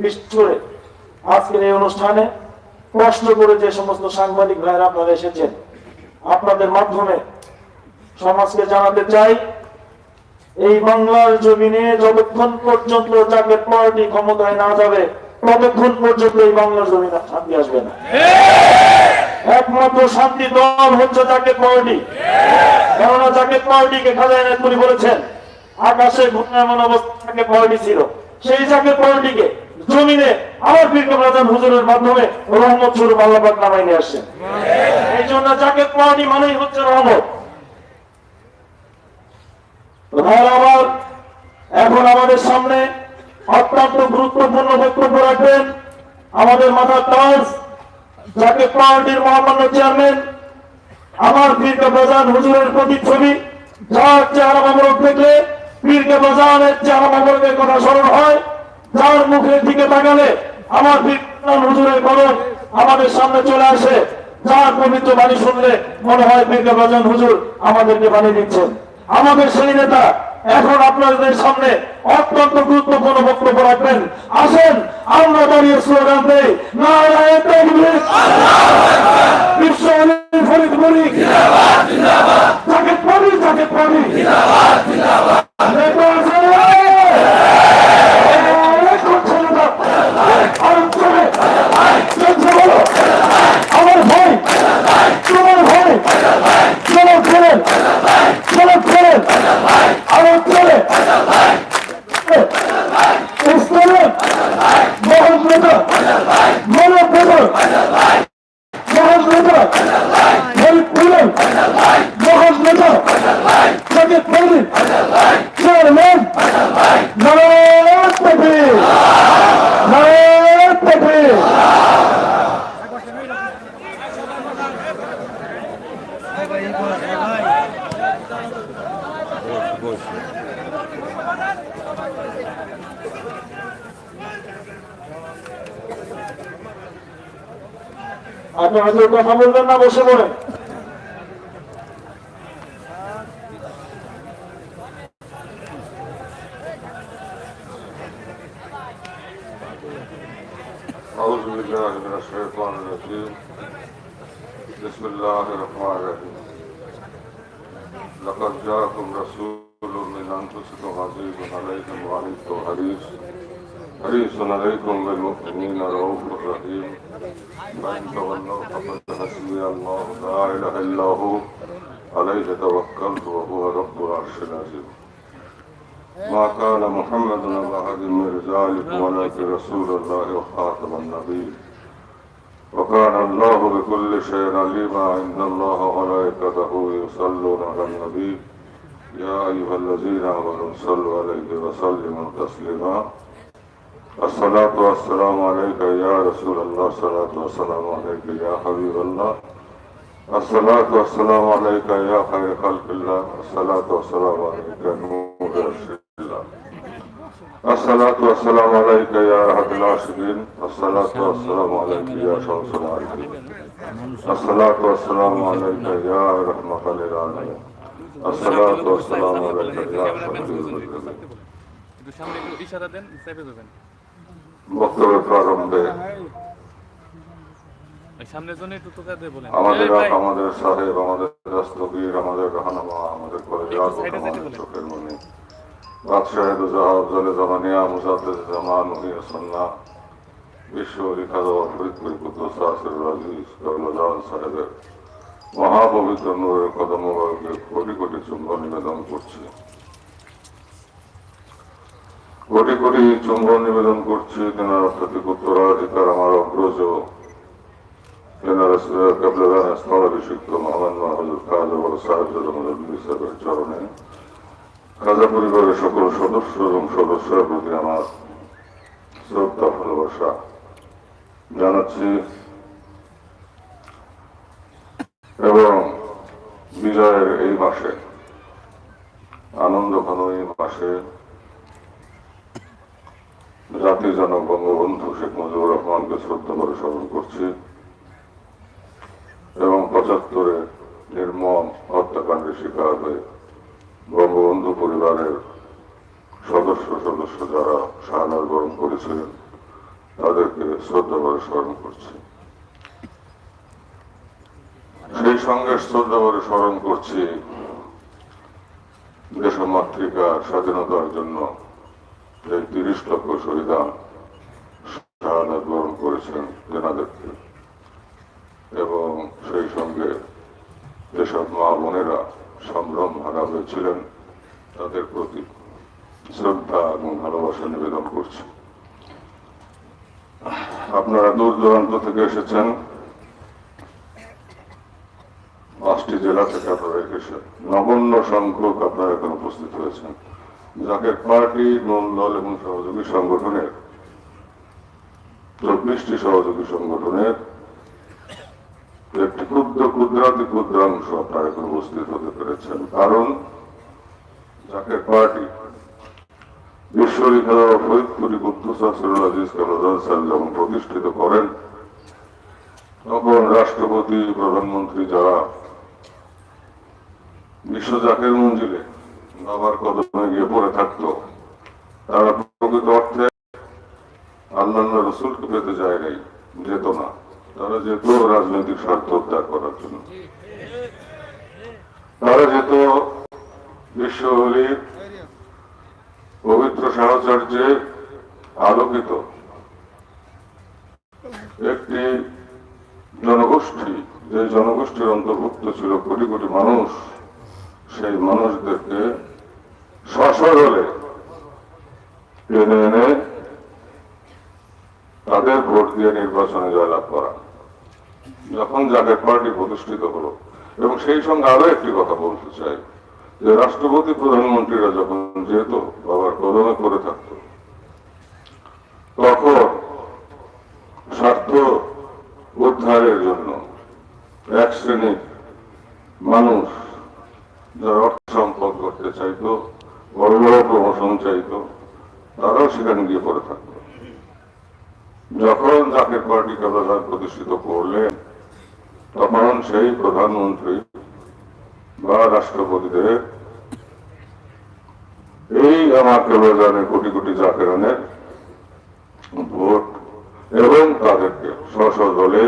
বিশেষ করে আজকের এই অনুষ্ঠানে কষ্ট করে যে সমস্ত সাংবাদিক ভাইরা আপনারা এসেছেন, আপনাদের মাধ্যমে সমাজকে জানাতে চাই, এই বাংলার জমিনে যতক্ষণ পর্যন্ত জাকের পার্টি ক্ষমতায় না যাবে ততক্ষণ পর্যন্ত এই বাংলার জমিনে শান্তি আসবে না। একমাত্র শান্তি দল হচ্ছে জাকের পার্টি। কেননা জাকের পার্টিকে খাজা এনায়েতপুরী বলেছেন আকাশে ঘূর্ণায়মান অবস্থাকে পার্টি ছিল, সেই জাকের পার্টিকে জমিনে আমার পীর কেবলা জান হুজুরের মাধ্যমে রহমত স্বরূপ আল্লাহ পাক নামায় নিয়ে আসছেন। এই জন্য জাকের পার্টি মানেই হচ্ছে রহমত। আবার এখন আমাদের সামনে অত্যন্ত গুরুত্বপূর্ণ বক্তব্য রাখবেন আমাদের মাথার তাজ জাকের পার্টির মহামান্য চেয়ারম্যান, আমার পীর কেবলা জান হুজুরের প্রতিচ্ছবি, যার চেহারা মোবারক দেখলে পীর কেবলা জানের চেহারা মোবারকের কথা স্মরণ হয়, যার মুখের দিকে তাকালে আমার পীর কেবলা জান হুজুরের কলম আমাদের সামনে চলে আসে, যার পবিত্র বাণী শুনলে মনে হয় পীর কেবলা জান হুজুর আমাদেরকে বাণী দিচ্ছেন। আমাদের সেই নেতা এখন আপনাদের সামনে অত্যন্ত গুরুত্বপূর্ণ বক্তব্য রাখবেন। আসেন আমরা দাঁড়িয়ে স্লোগান দেই, নারায়ে তাকবীর, বিশ্ব আলী ফরিদপুরি জিন্দাবাদ, জিন্দাবাদ, জাকের পার্টি, জাকের পার্টি জিন্দাবাদ, জিন্দাবাদ। আমার ভাই, তোমার ভাই, চলো চলেন, চলো চলেন, আমার চলে মোহন নেতা, মানব নেতা, মোহন নেতা, ফরিদপুরের মোহন নেতা, জাকের পার্টি চেয়ারম্যান, নারায়ে তাকবীর, নারায়ে তাকবীর। আপনারা কেউ কথা বলবেন না, বসে পড়েন। أعوذ بالله من الشيطان الرجيم بسم الله الرحمن الرحيم لقد جاءكم رسول من أنفسكم عزيز عليكم وعنتم حريص عليكم بالمؤمنين رؤوف رحيم فإن تولوا فقل حسبي الله لا إله إلا هو عليه توكلت وهو رب العرش العظيم ما كان محمد أبا أحد من رجالكم ولكن رسول الله وخاتم النبي وكان الله بكل شيء عليما إن الله وملائكته يصلون على النبي يا أيها الذين آمنوا صلوا عليه وسلموا تسليما الصلاة والسلام عليك يا رسول الله الصلاة والسلام عليك يا حبيب الله الصلاة والسلام عليك يا خير خلق الله الصلاة والسلام عليك نور رسول الله الصلاة والسلام عليك يا أحد العاشقين الصلاة والسلام عليك يا شمس العارفين الصلاة والسلام عليك يا رحمة للعالمين الصلاة والسلام عليك يا شفيع المذنبين বক্তব্যের প্রারম্ভে আমাদের সাহেব, আমাদের দস্তগীর, আমাদের রাহনুমা, আমাদের কলেজাত, আমাদের চোখের মনি বাদশাহে দুজাহাব জলে জামানিয়া মুজাদ্দিদ জামান মুহিয়া সুন্নাহ বিশ্ব লিখাদা ফরিদপুর কুদ্দুস আসিরুল আজিজ কেবলা জান সাহেবের মহাপবিত্র নূরের কদম মোবারকে কোটি কোটি চুম্বন নিবেদন করছি, কোটি কোটি চুম্বন নিবেদন করছি। তেনার প্রতীক উত্তরাধিকার আমার অগ্রজ তেনার কেবলা জান স্থলাভিষিক্ত মহামান্য হযরত খাজা বড় সাহেব সাহেবের চরণে, খাজা পরিবারের সকল সদস্য এবং সদস্যের প্রতি আমার শ্রদ্ধা ভালোবাসা জানাচ্ছি এবং বিজয়ের এই মাসে, আনন্দ ঘন এই মাসে জাতির জনক বঙ্গবন্ধু শেখ মুজিবুর রহমানকে শ্রদ্ধা করে স্মরণ করছি এবং ৭৫-এ নির্মম হত্যাকাণ্ডের শিকার হয়ে বঙ্গবন্ধু পরিবারের সদস্য যারা শাহাদাত বরণ করেছিলেন তাদেরকে শ্রদ্ধা করে স্মরণ করছি। সেই সঙ্গে শ্রদ্ধা করে স্মরণ করছি দেশমাতৃকার স্বাধীনতার জন্য এই 30 লক্ষ শহীদান শাহাদাত বরণ করেছেন তেনাদেরকে, এবং সেই সঙ্গে যেসব মা বোনেরা সম্ভ্রম হারা হয়েছিলেন তাদের প্রতি শ্রদ্ধা এবং ভালোবাসা নিবেদন করছি। আপনারা দূর দূরান্ত থেকে এসেছেন, 5টি জেলা থেকে আপনারা এসেছেন, নগণ্য সংখ্যক আপনারা এখানে উপস্থিত হয়েছেন। জাকের পার্টি, নুন দল এবং সহযোগী সংগঠনের 24টি সহযোগী সংগঠনের একটি ক্ষুদ্রাংশ আপনারা এখন উপস্থিত হতে পেরেছেন। কারণ জাকের পার্টি বিশ্ববিখ্যাত ফরিদপুরি কুদ্দুস আসরুল আজিজ কামরান স্যার যখন প্রতিষ্ঠিত করেন, তখন রাষ্ট্রপতি, প্রধানমন্ত্রী যারা বিশ্ব জাকের মঞ্জিলে বাবার কদমে গিয়ে পড়ে থাকতো, তারা প্রকৃত অর্থে আল্লাহ রসুলকে পেতে যায় নাই, যেত না। তারা যেত রাজনৈতিক স্বার্থ উদ্ধার করার জন্য, তারা যেত বিশ্বহলির পবিত্র সাহচর্যে আলোকিত একটি জনগোষ্ঠী, যে জনগোষ্ঠীর অন্তর্ভুক্ত ছিল কোটি কোটি মানুষ, সেই মানুষদেরকে সশরীরে টেনে এনে তাদের ভোট দিয়ে নির্বাচনে জয়লাভ করা। যখন জাকের পার্টি প্রতিষ্ঠিত হলো, এবং সেই সঙ্গে আরো একটি কথা বলতে চাই, যে রাষ্ট্রপতি, প্রধানমন্ত্রীরা যখন যেহেতু বাবার কদমে করে থাকত, তখন স্বার্থ উদ্ধারের জন্য এক শ্রেণীর মানুষ যারা অর্থ সম্পদ করতে চাইতো, বড় বড় প্রমোশন চাইতো, তারাও সেখানে গিয়ে পড়ে থাকত। যখন জাকের পার্টি কালার প্রতিষ্ঠিত করলেন, তখন সেই প্রধানমন্ত্রী বা রাষ্ট্রপতিদের এই আমার কেবলানের কোটি কোটি জাকেরানের ভোট এবং তাদেরকে স্ব দলে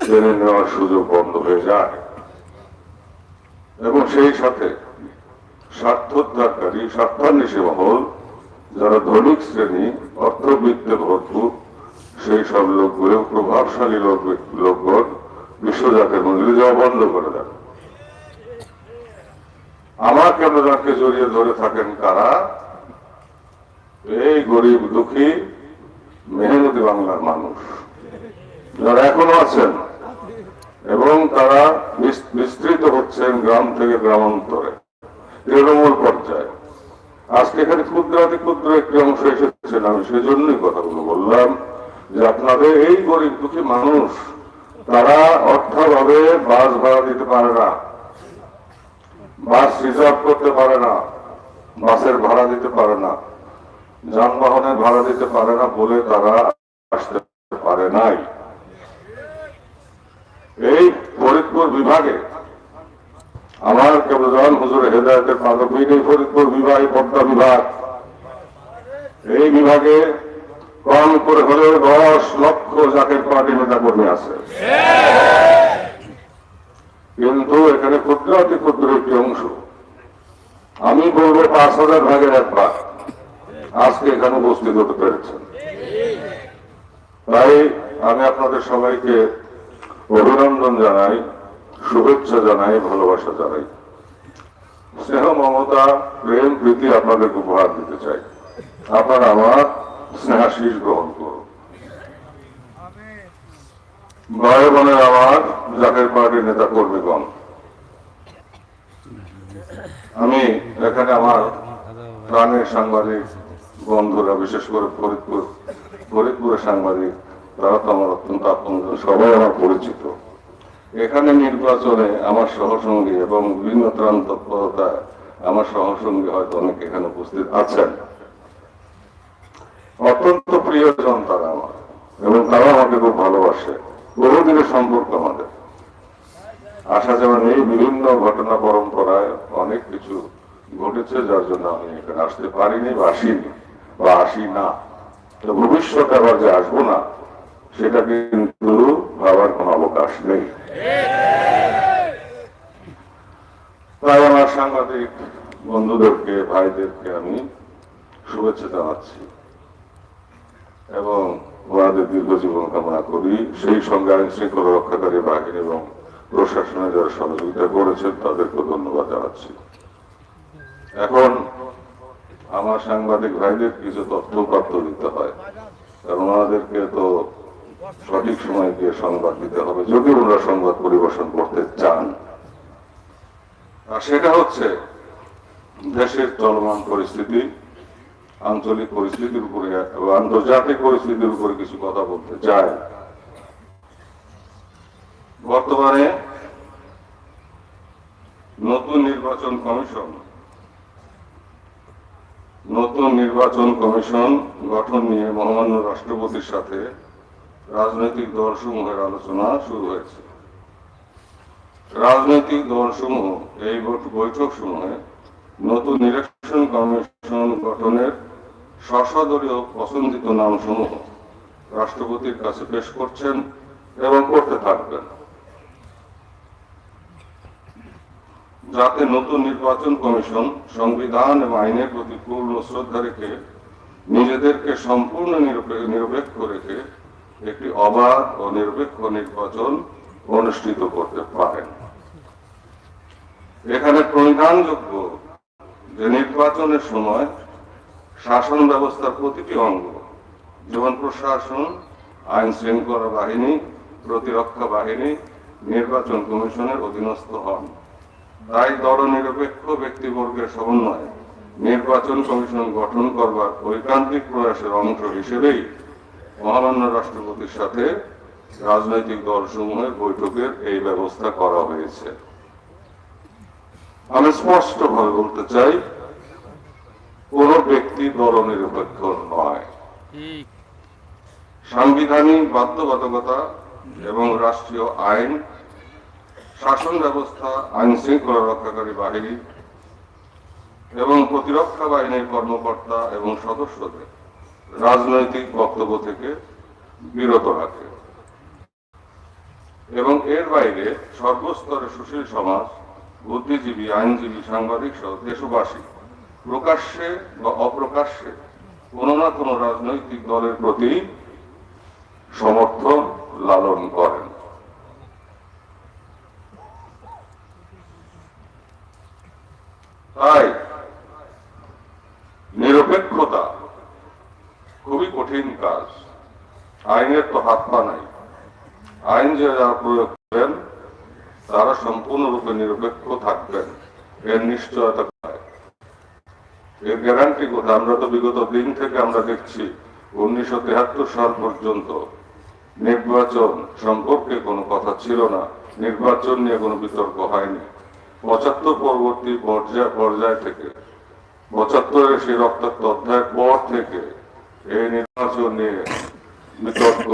টেনে নেওয়ার সুযোগ বন্ধ হয়ে যায়, এবং সেই সাথে স্বার্থোদ্ধারকারী, স্বার্থান্বেষী মহল, যারা ধনিক শ্রেণী, অর্থবিত্তে ভরপুর, সেই সব লোকগুলো, প্রভাবশালী লোকগণ বিশ্ব জাকের মঞ্জিলে যাওয়া বন্ধ করে দেন। আমার কেবলাকে জড়িয়ে ধরে থাকেন কারা? এই গরিব দুঃখী মেহনতি বাংলার মানুষ যারা এখনো আছেন, এবং তারা বিস্তৃত হচ্ছেন গ্রাম থেকে গ্রামান্তরে, তৃণমূল পর্যায়ে। আজকে এখানে ক্ষুদ্র একটি অংশ এসেছেন, আমি সেজন্যই কথাগুলো বললাম যে আপনাদের এই গরিব দুঃখী মানুষ, তারা অর্থাভাবে বাস ভাড়া দিতে পারে না, বাস রিজার্ভ করতে পারে না, বাসের ভাড়া দিতে পারে না, যানবাহনের ভাড়া দিতে পারে না বলে তারা আসতে পারে নাই। এই ফরিদপুর বিভাগে আমার কেবল হুজুর হেদায়েতের পাদপীঠ, এই ফরিদপুর বিভাগ, পদ্মা বিভাগ, এই বিভাগে কম করে হলেও 10 লক্ষ জাকের পার্টি নেতা কর্মী আছে, কিন্তু এখানে ক্ষুদ্র একটি অংশ, আমি বলবো 5000 ভাগের 1 ভাগ আজকে এখানে উপস্থিত হতে পেরেছেন। তাই আমি আপনাদের সবাইকে অভিনন্দন জানাই, শুভেচ্ছা জানাই, ভালোবাসা জানাই, স্নেহ, মমতা, প্রেম, প্রীতি আপনাদেরকে উপহার দিতে চাই। আপনারা আমার স্নেহাশীষ গ্রহণ করুন। ভাই বোনের আমার জাকের পার্টির নেতা কর্মীগণ, আমি এখানে আমার প্রাণের সাংবাদিক বন্ধুরা, বিশেষ করে ফরিদপুরের সাংবাদিক, তারা তো আমার অত্যন্ত আপনজন, সবাই আমার পরিচিত। এখানে নির্বাচনে আমার সহসঙ্গী এবং বিভিন্ন ত্রাণ তৎপরতায় আমার সহসঙ্গী হয়তো অনেক এখানে উপস্থিত আছেন, অত্যন্ত প্রিয়জন তারা আমার, এবং তারা আমাকে খুব ভালোবাসে। বহুদিনের সম্পর্ক আমাদের। আসা যাওয়া নেই, বিভিন্ন ঘটনা পরম্পরায় অনেক কিছু ঘটেছে, যার জন্য আমি এখানে আসতে পারিনি বা আসিনি বা আসি না। তো ভবিষ্যতে আবার যে আসবো না সেটা কিন্তু ভাবার কোনো অবকাশ নেই। তাই আমার সাংবাদিক বন্ধুদেরকে, ভাইদেরকে আমি শুভেচ্ছা জানাচ্ছি এবং ওনাদের দীর্ঘ জীবন কামনা করি। সেই সঙ্গে আইন শৃঙ্খলা রক্ষাকারী বাহিনী এবং প্রশাসনে যারা সহযোগিতা করেছেন তাদেরকে ধন্যবাদ জানাচ্ছি। এখন আমার সাংবাদিক ভাইদের কিছু তথ্য দিতে হয়, কারণ ওনাদেরকে তো সঠিক সময় গিয়ে সংবাদ দিতে হবে, যদি ওনারা সংবাদ পরিবেশন করতে চান। আর সেটা হচ্ছে দেশের চলমান পরিস্থিতি, আঞ্চলিক পরিস্থিতির উপরে এবং আন্তর্জাতিক পরিস্থিতির উপরে কিছু কথা বলতে চাই। বর্তমানে নতুন নির্বাচন কমিশন গঠন নিয়ে মহামান্য রাষ্ট্রপতির সাথে রাজনৈতিক দলসমূহের আলোচনা শুরু হয়েছে। রাজনৈতিক দলসমূহ এই বৈঠক সমূহে নতুন নির্বাচন কমিশন গঠনের স্বদলীয় পছন্দিত নামসমূহ রাষ্ট্রপতির কাছে পেশ করছেন এবং করতে থাকবেন, যাতে নতুন নির্বাচন কমিশন সংবিধান এবং আইনের প্রতি পূর্ণ শ্রদ্ধা রেখে নিজেদেরকে সম্পূর্ণ নিরপেক্ষ রেখে একটি অবাধ ও নিরপেক্ষ নির্বাচন অনুষ্ঠিত করতে পারেন। এখানে প্রণিধানযোগ্য যে নির্বাচনের সময় শাসন ব্যবস্থার প্রতিটি অঙ্গ, যেমন প্রশাসন, আইন শৃঙ্খলা বাহিনী, প্রতিরক্ষা বাহিনী নির্বাচন কমিশনের অধীনস্থ হন। তাই দলনিরপেক্ষ ব্যক্তিবর্গের সমন্বয়ে নির্বাচন কমিশন গঠন করবার ঐকান্তিক প্রয়াসের অংশ হিসেবেই মহামান্য রাষ্ট্রপতির সাথে রাজনৈতিক দলসমূহের বৈঠকের এই ব্যবস্থা করা হয়েছে। আমি স্পষ্টভাবে বলতে চাই, কোন ব্যক্তি দলনিরপেক্ষ নয়। সাংবিধানিক বাধ্যবাধকতা এবং রাষ্ট্রীয় আইন, শাসন ব্যবস্থা, আইন শৃঙ্খলা রক্ষাকারী বাহিনী এবং প্রতিরক্ষা বাহিনীর কর্মকর্তা এবং সদস্যদের রাজনৈতিক বক্তব্য থেকে বিরত রাখে এবং এর বাইরে সর্বস্তরে সুশীল সমাজ, বুদ্ধিজীবী, আইনজীবী, সাংবাদিক সহ দেশবাসী প্রকাশ্যে বা অপ্রকাশ্যে কোন না কোন রাজনৈতিক দলের প্রতি সমর্থন লালন করেন। তাই নিরপেক্ষতা খুবই কঠিন কাজ। আইনের তো হাত পা নাই। আইন যারা প্রয়োগ করেন তারা সম্পূর্ণরূপে নিরপেক্ষ থাকবেন, এর নিশ্চয়তা পায়, এর গ্যারান্টি কোথায়? আমরা তো বিগত দিন থেকে আমরা দেখছি 1973 সাল পর্যন্ত নির্বাচন সম্পর্কে কোনো কথা ছিল না, নির্বাচন নিয়ে কোনো বিতর্ক হয়নি। 75 পরবর্তী পর্যায় থেকে 75-এর সেই রক্তাক্ত অধ্যায়ের পর থেকে এই নির্বাচন নিয়ে বিতর্ক,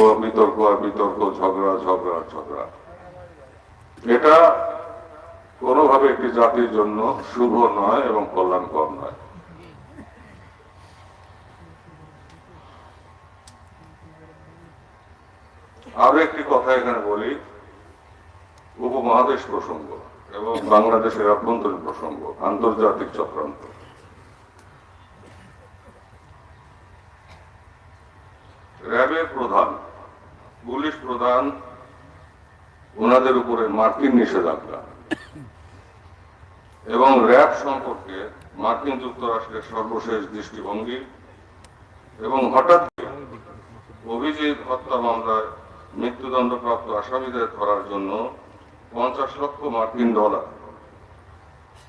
ঝগড়া। এটা কোনোভাবে একটি জাতির জন্য শুভ নয় এবং কল্যাণকর নয়। আরো একটি কথা এখানে বলি, উপমহাদেশ প্রসঙ্গ এবং বাংলাদেশের আভ্যন্তরীণ প্রসঙ্গ, আন্তর্জাতিক চক্রান্ত। র্যাবের প্রধান, পুলিশ প্রধান, ওনাদের উপরে মার্কিন নিষেধাজ্ঞা এবং র্যাব সম্পর্কে মার্কিন যুক্তরাষ্ট্রের সর্বশেষ দৃষ্টিভঙ্গি এবং হঠাৎ অভিজিৎ হত্যা মামলায় মৃত্যুদণ্ডপ্রাপ্ত আসামিদের ধরার জন্য 50 লক্ষ মার্কিন ডলার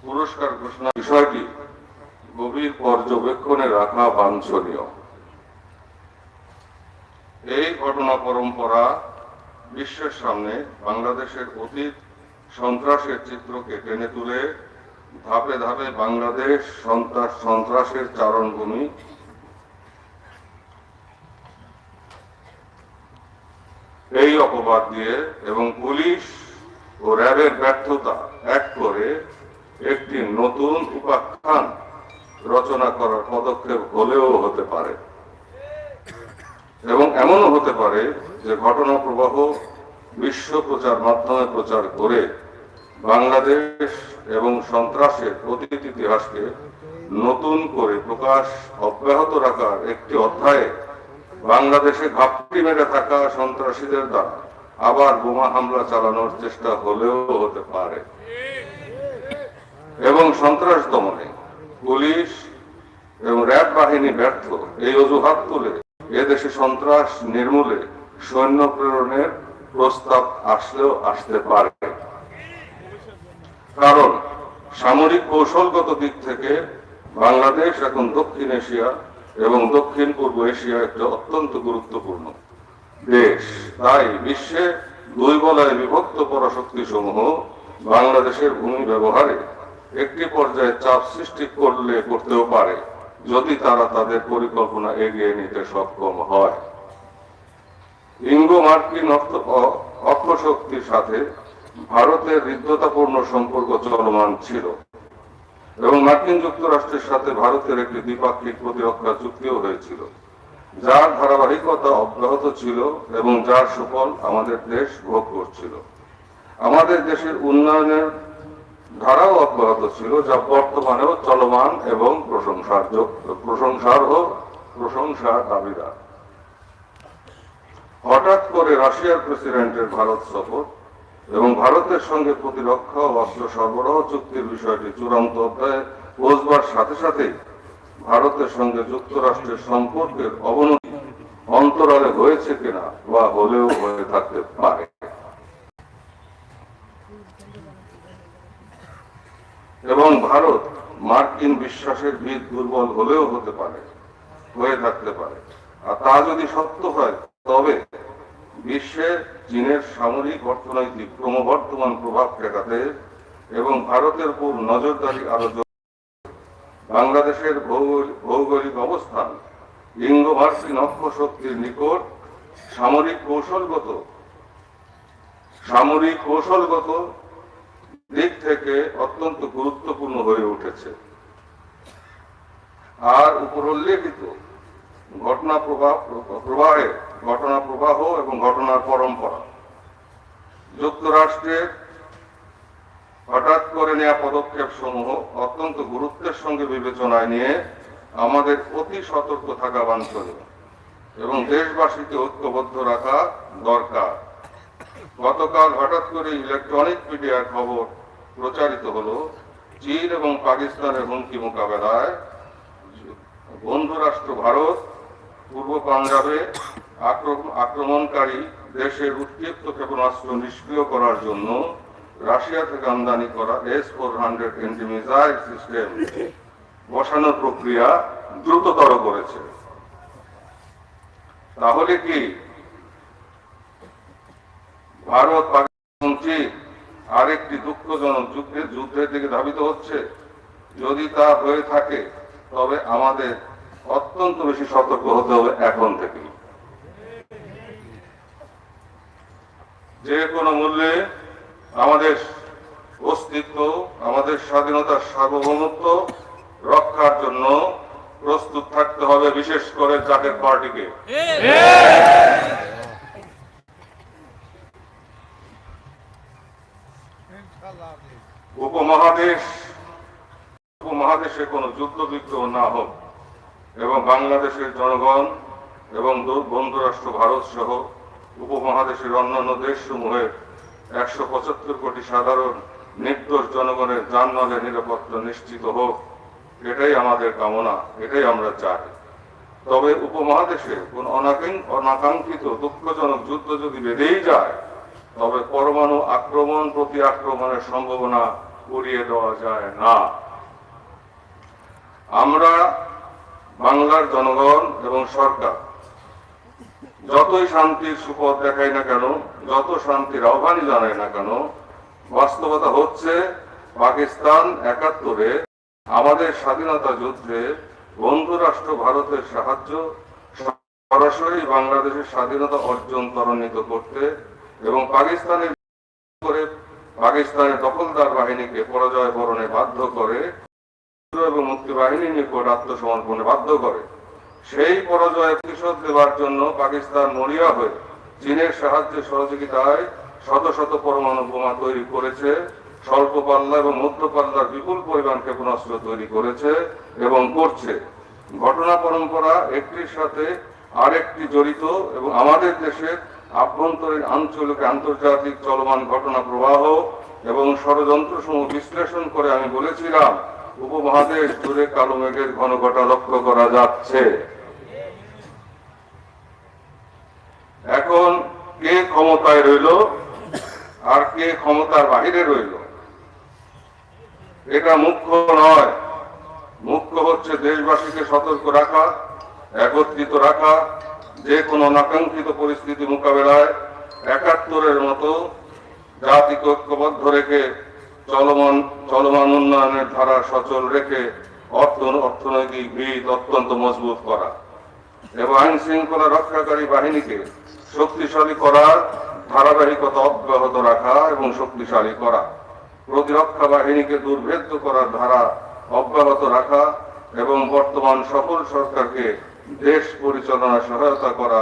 পুরস্কার ঘোষণা, বিষয়টি গভীর পর্যবেক্ষণে রাখা বাঞ্ছনীয়। এই ঘটনা পরম্পরা বিশ্বের সামনে বাংলাদেশের অতীত সন্ত্রাসের চিত্রকে টেনে তুলে ধাপে ধাপে বাংলাদেশ সন্ত্রাসের চারণভূমি এই অপবাদ দিয়ে এবং পুলিশ ও র্যাবের ব্যর্থতা এক করে একটি নতুন উপাখ্যান রচনা করার পদক্ষেপ হলেও হতে পারে। এবং এমনও হতে পারে যে ঘটনা প্রবাহ বিশ্ব প্রচার মাধ্যমে প্রচার করে বাংলাদেশ এবং সন্ত্রাসের অতীত ইতিহাসকে নতুন করে প্রকাশ অব্যাহত রাখার একটি অধ্যায়ে বাংলাদেশে ঘাপটি মেরে থাকা সন্ত্রাসীদের দ্বারা আবার বোমা হামলা চালানোর চেষ্টা হলেও হতে পারে। এবং সন্ত্রাস দমনে পুলিশ এবং র্যাব বাহিনী ব্যর্থ, এই অজুহাত তুলে এদেশে সন্ত্রাস নির্মূলে সৈন্য প্রেরণের প্রস্তাব আসলেও আসতে পারে। কারণ সামরিক কৌশলগত দিক থেকে বাংলাদেশ এখন দক্ষিণ এশিয়া এবং দক্ষিণ পূর্ব এশিয়া একটা অত্যন্ত গুরুত্বপূর্ণ দেশ। তাই বিশ্বে দুই বলয়ে বিভক্ত পরাশক্তি সমূহ বাংলাদেশের ভূমি ব্যবহারে একটি পর্যায়ে চাপ সৃষ্টি করতেও পারে যদি তারা তাদের পরিকল্পনা এগিয়ে নিতে সক্ষম হয়। ইঙ্গো মার্কিন অক্ষশক্তির সাথে ভারতের হৃদ্যতাপূর্ণ সম্পর্ক চলমান ছিল এবং মার্কিন যুক্তরাষ্ট্রের সাথে ভারতের একটি দ্বিপাক্ষিক প্রতিরক্ষা চুক্তিও হয়েছিল, যার ধারাবাহিকতা অব্যাহত ছিল এবং যার সুফল আমাদের দেশ ভোগ করছিল। আমাদের দেশের উন্নয়নের ধারাও অব্যাহত ছিল, যা বর্তমানেও চলমান এবং প্রশংসার দাবিদার। হঠাৎ করে রাশিয়ার প্রেসিডেন্টের ভারত সফর এবং ভারতের সঙ্গে প্রতিরক্ষা ও অস্ত্র সরবরাহ চুক্তির বিষয়টি চূড়ান্ত অধ্যায়ে পৌঁছবার সাথে সাথেই ভারতের সঙ্গে যুক্তরাষ্ট্রের সম্পর্কের অবনতি অন্তরালে হয়েছে কিনা বা হলেও হয়ে থাকতে পারে। এবং ভারত মার্কিন বিশ্বাসের ভিত দুর্বল হলেও হয়ে থাকতে পারে। আর তা যদি সত্য হয় তবে বিশ্বে চীনের সামরিক অর্থনৈতিক ক্রমবর্ধমান প্রভাব ঠেকাতে এবং ভারতের উপর নজরদারি আরো বাংলাদেশের ভৌগোলিক অবস্থান ইঙ্গো মার্কিন অক্ষশক্তির নিকট সামরিক কৌশলগত দিক থেকে অত্যন্ত গুরুত্বপূর্ণ হয়ে উঠেছে। আর উপর উল্লেখিত ঘটনা প্রবাহ এবং ঘটনার পরম্পরা যুক্তরাষ্ট্রের হঠাৎ করে নেওয়া পদক্ষেপ সমূহ অত্যন্ত গুরুত্বের সঙ্গে বিবেচনায় নিয়ে আমাদের অতি সতর্ক থাকা বাঞ্ছনীয় এবং দেশবাসীকে ঐক্যবদ্ধ রাখা দরকার। গতকাল হঠাৎ করে ইলেকট্রনিক মিডিয়ার খবর প্রচারিত হলো, চীন এবং পাকিস্তানের হুমকি মোকাবেলায় বন্ধু রাষ্ট্র ভারত পূর্ব পাঞ্জাবে আক্রমণকারী দেশের উৎক্ষিপ্ত ক্ষেপণাস্ত্র নিষ্ক্রিয় করার জন্য রাশিয়া থেকে আমদানি করা S-400 অ্যান্টি মিসাইল সিস্টেম বসানোর প্রক্রিয়া দ্রুততর করেছে। তাহলে কি ভারত পাকিস্তান চীন আরেকটি দুঃখজনক যুদ্ধের দিকে ধাবিত হচ্ছে? যদি তা হয়ে থাকে তবে আমাদের অত্যন্ত বেশি সতর্ক হতে হবে এখন থেকে। যে কোনো মূল্যে আমাদের অস্তিত্ব, আমাদের স্বাধীনতার সার্বভৌমত্ব রক্ষার জন্য প্রস্তুত থাকতে হবে, বিশেষ করে জাতীয় পার্টিকে। উপমহাদেশে কোনো যুদ্ধ বিগ্রহ না হোক এবং বাংলাদেশের জনগণ এবং বন্ধু রাষ্ট্র ভারত সহ উপমহাদেশের অন্যান্য দেশসমূহের 175 কোটি সাধারণ নির্দোষ জনগণের জানমালের নিরাপত্তা নিশ্চিত হোক, এটাই আমাদের কামনা, এটাই আমরা চাই। তবে উপমহাদেশে কোন অনাকাঙ্ক্ষিত দুঃখজনক যুদ্ধ যদি বেঁধেই যায় তবে পরমাণু আক্রমণ প্রতি আক্রমণের সম্ভাবনা উড়িয়ে দেওয়া যায় না। আমরা বাংলার জনগণ এবং সরকার যতই শান্তির সুপথ দেখাই না কেন, যত শান্তির আহ্বানই জানাই না কেন, বাস্তবতা হচ্ছে পাকিস্তান 71-এ আমাদের স্বাধীনতা যুদ্ধে বন্ধু রাষ্ট্র ভারতের সাহায্য সরাসরি বাংলাদেশের স্বাধীনতা অর্জন ত্বরান্বিত করতে এবং পাকিস্তানের দখলদার বাহিনীকে পরাজয় বরণে বাধ্য করে এবং মুক্তি বাহিনীর নিকট আত্মসমর্পণে বাধ্য করে। সেই পরাজয়ের প্রতিশোধ দেওয়ার জন্য পাকিস্তান মরিয়া হয়ে চীনের সাহায্যে সহযোগিতায় শত শত পরমাণু বোমা তৈরি করেছে, স্বল্প পাল্লা এবং মধ্য পাল্লার বিপুল পরিমাণ ক্ষেপণাস্ত্র তৈরি করেছে এবং করছে। ঘটনা পরম্পরা একটির সাথে আরেকটি জড়িত এবং আমাদের দেশের আভ্যন্তরীণ, আঞ্চলিক, আন্তর্জাতিক চলমান ঘটনা প্রবাহ এবং ষড়যন্ত্র সমূহ বিশ্লেষণ করে আমি বলেছিলাম উপমহাদেশ জুড়ে কালো মেঘের ঘনঘটা লক্ষ্য করা যাচ্ছে। এখন কে ক্ষমতায় রইল আর কে ক্ষমতার বাহিরে রইল এটা মুখ্য নয়। মুখ্য হচ্ছে দেশবাসীকে সতর্ক রাখা, একত্রিত রাখা, যে কোনো অনাকাঙ্ক্ষিত পরিস্থিতি মোকাবেলায় ৭১-এর মতো জাতিকে ঐক্যবদ্ধ রেখে চলমান উন্নয়নের ধারা সচল রেখে অর্থনৈতিক ভিত অত্যন্ত মজবুত করা এবং আইন শৃঙ্খলা রক্ষাকারী বাহিনীকে শক্তিশালী করার ধারাবাহিকতা অব্যাহত রাখা এবং শক্তিশালী করা, প্রতিরক্ষা বাহিনীকে দুর্ভেদ্য করার ধারা অব্যাহত রাখা এবং বর্তমান সফল সরকারকে দেশ পরিচালনা সহায়তা করা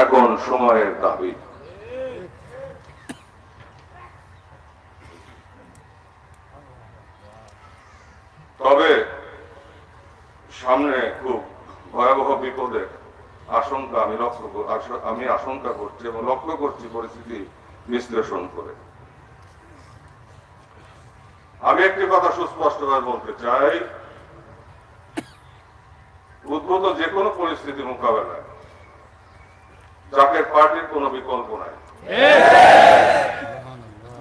এখন সময়ের দাবি। তবে সামনে খুব ভয়াবহ বিপদের আশঙ্কা আমি আশঙ্কা করছি এবং লক্ষ্য করছি পরিস্থিতি বিশ্লেষণ করে। আমি একটি কথা সুস্পষ্টভাবে বলতে চাই, উদ্ভূত যে কোনো পরিস্থিতি মোকাবেলায় জাকের পার্টির কোনো বিকল্প নাই।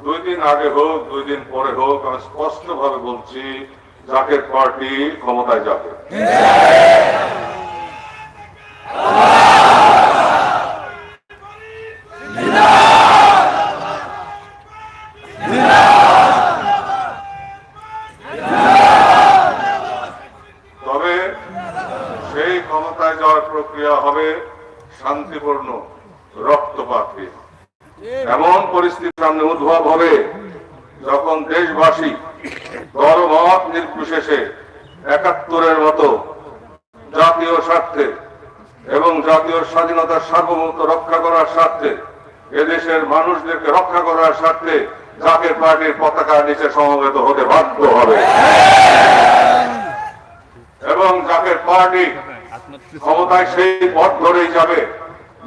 2 দিন আগে হোক 2 দিন পরে হোক, আমি স্পষ্টভাবে বলছি জাকের পার্টি ক্ষমতায় যাবে। তবে সেই ক্ষমতায় যাওয়ার প্রক্রিয়া হবে শান্তিপূর্ণ, রক্তপাতহীন। এমন পরিস্থিতি সামনে উদ্ভব হবে যখন দেশবাসী দলমত নির্বিশেষে ৭১-এর মতো জাতীয় স্বার্থে এবং জাতীয় স্বাধীনতার সার্বভৌমত্ব রক্ষা করার স্বার্থে, এদেশের মানুষদেরকে রক্ষা করার স্বার্থে জাকের পার্টির পতাকার নিচে সমবেত হতে বাধ্য হবে এবং জাকের পার্টি ক্ষমতায় সেই পথ ধরেই যাবে।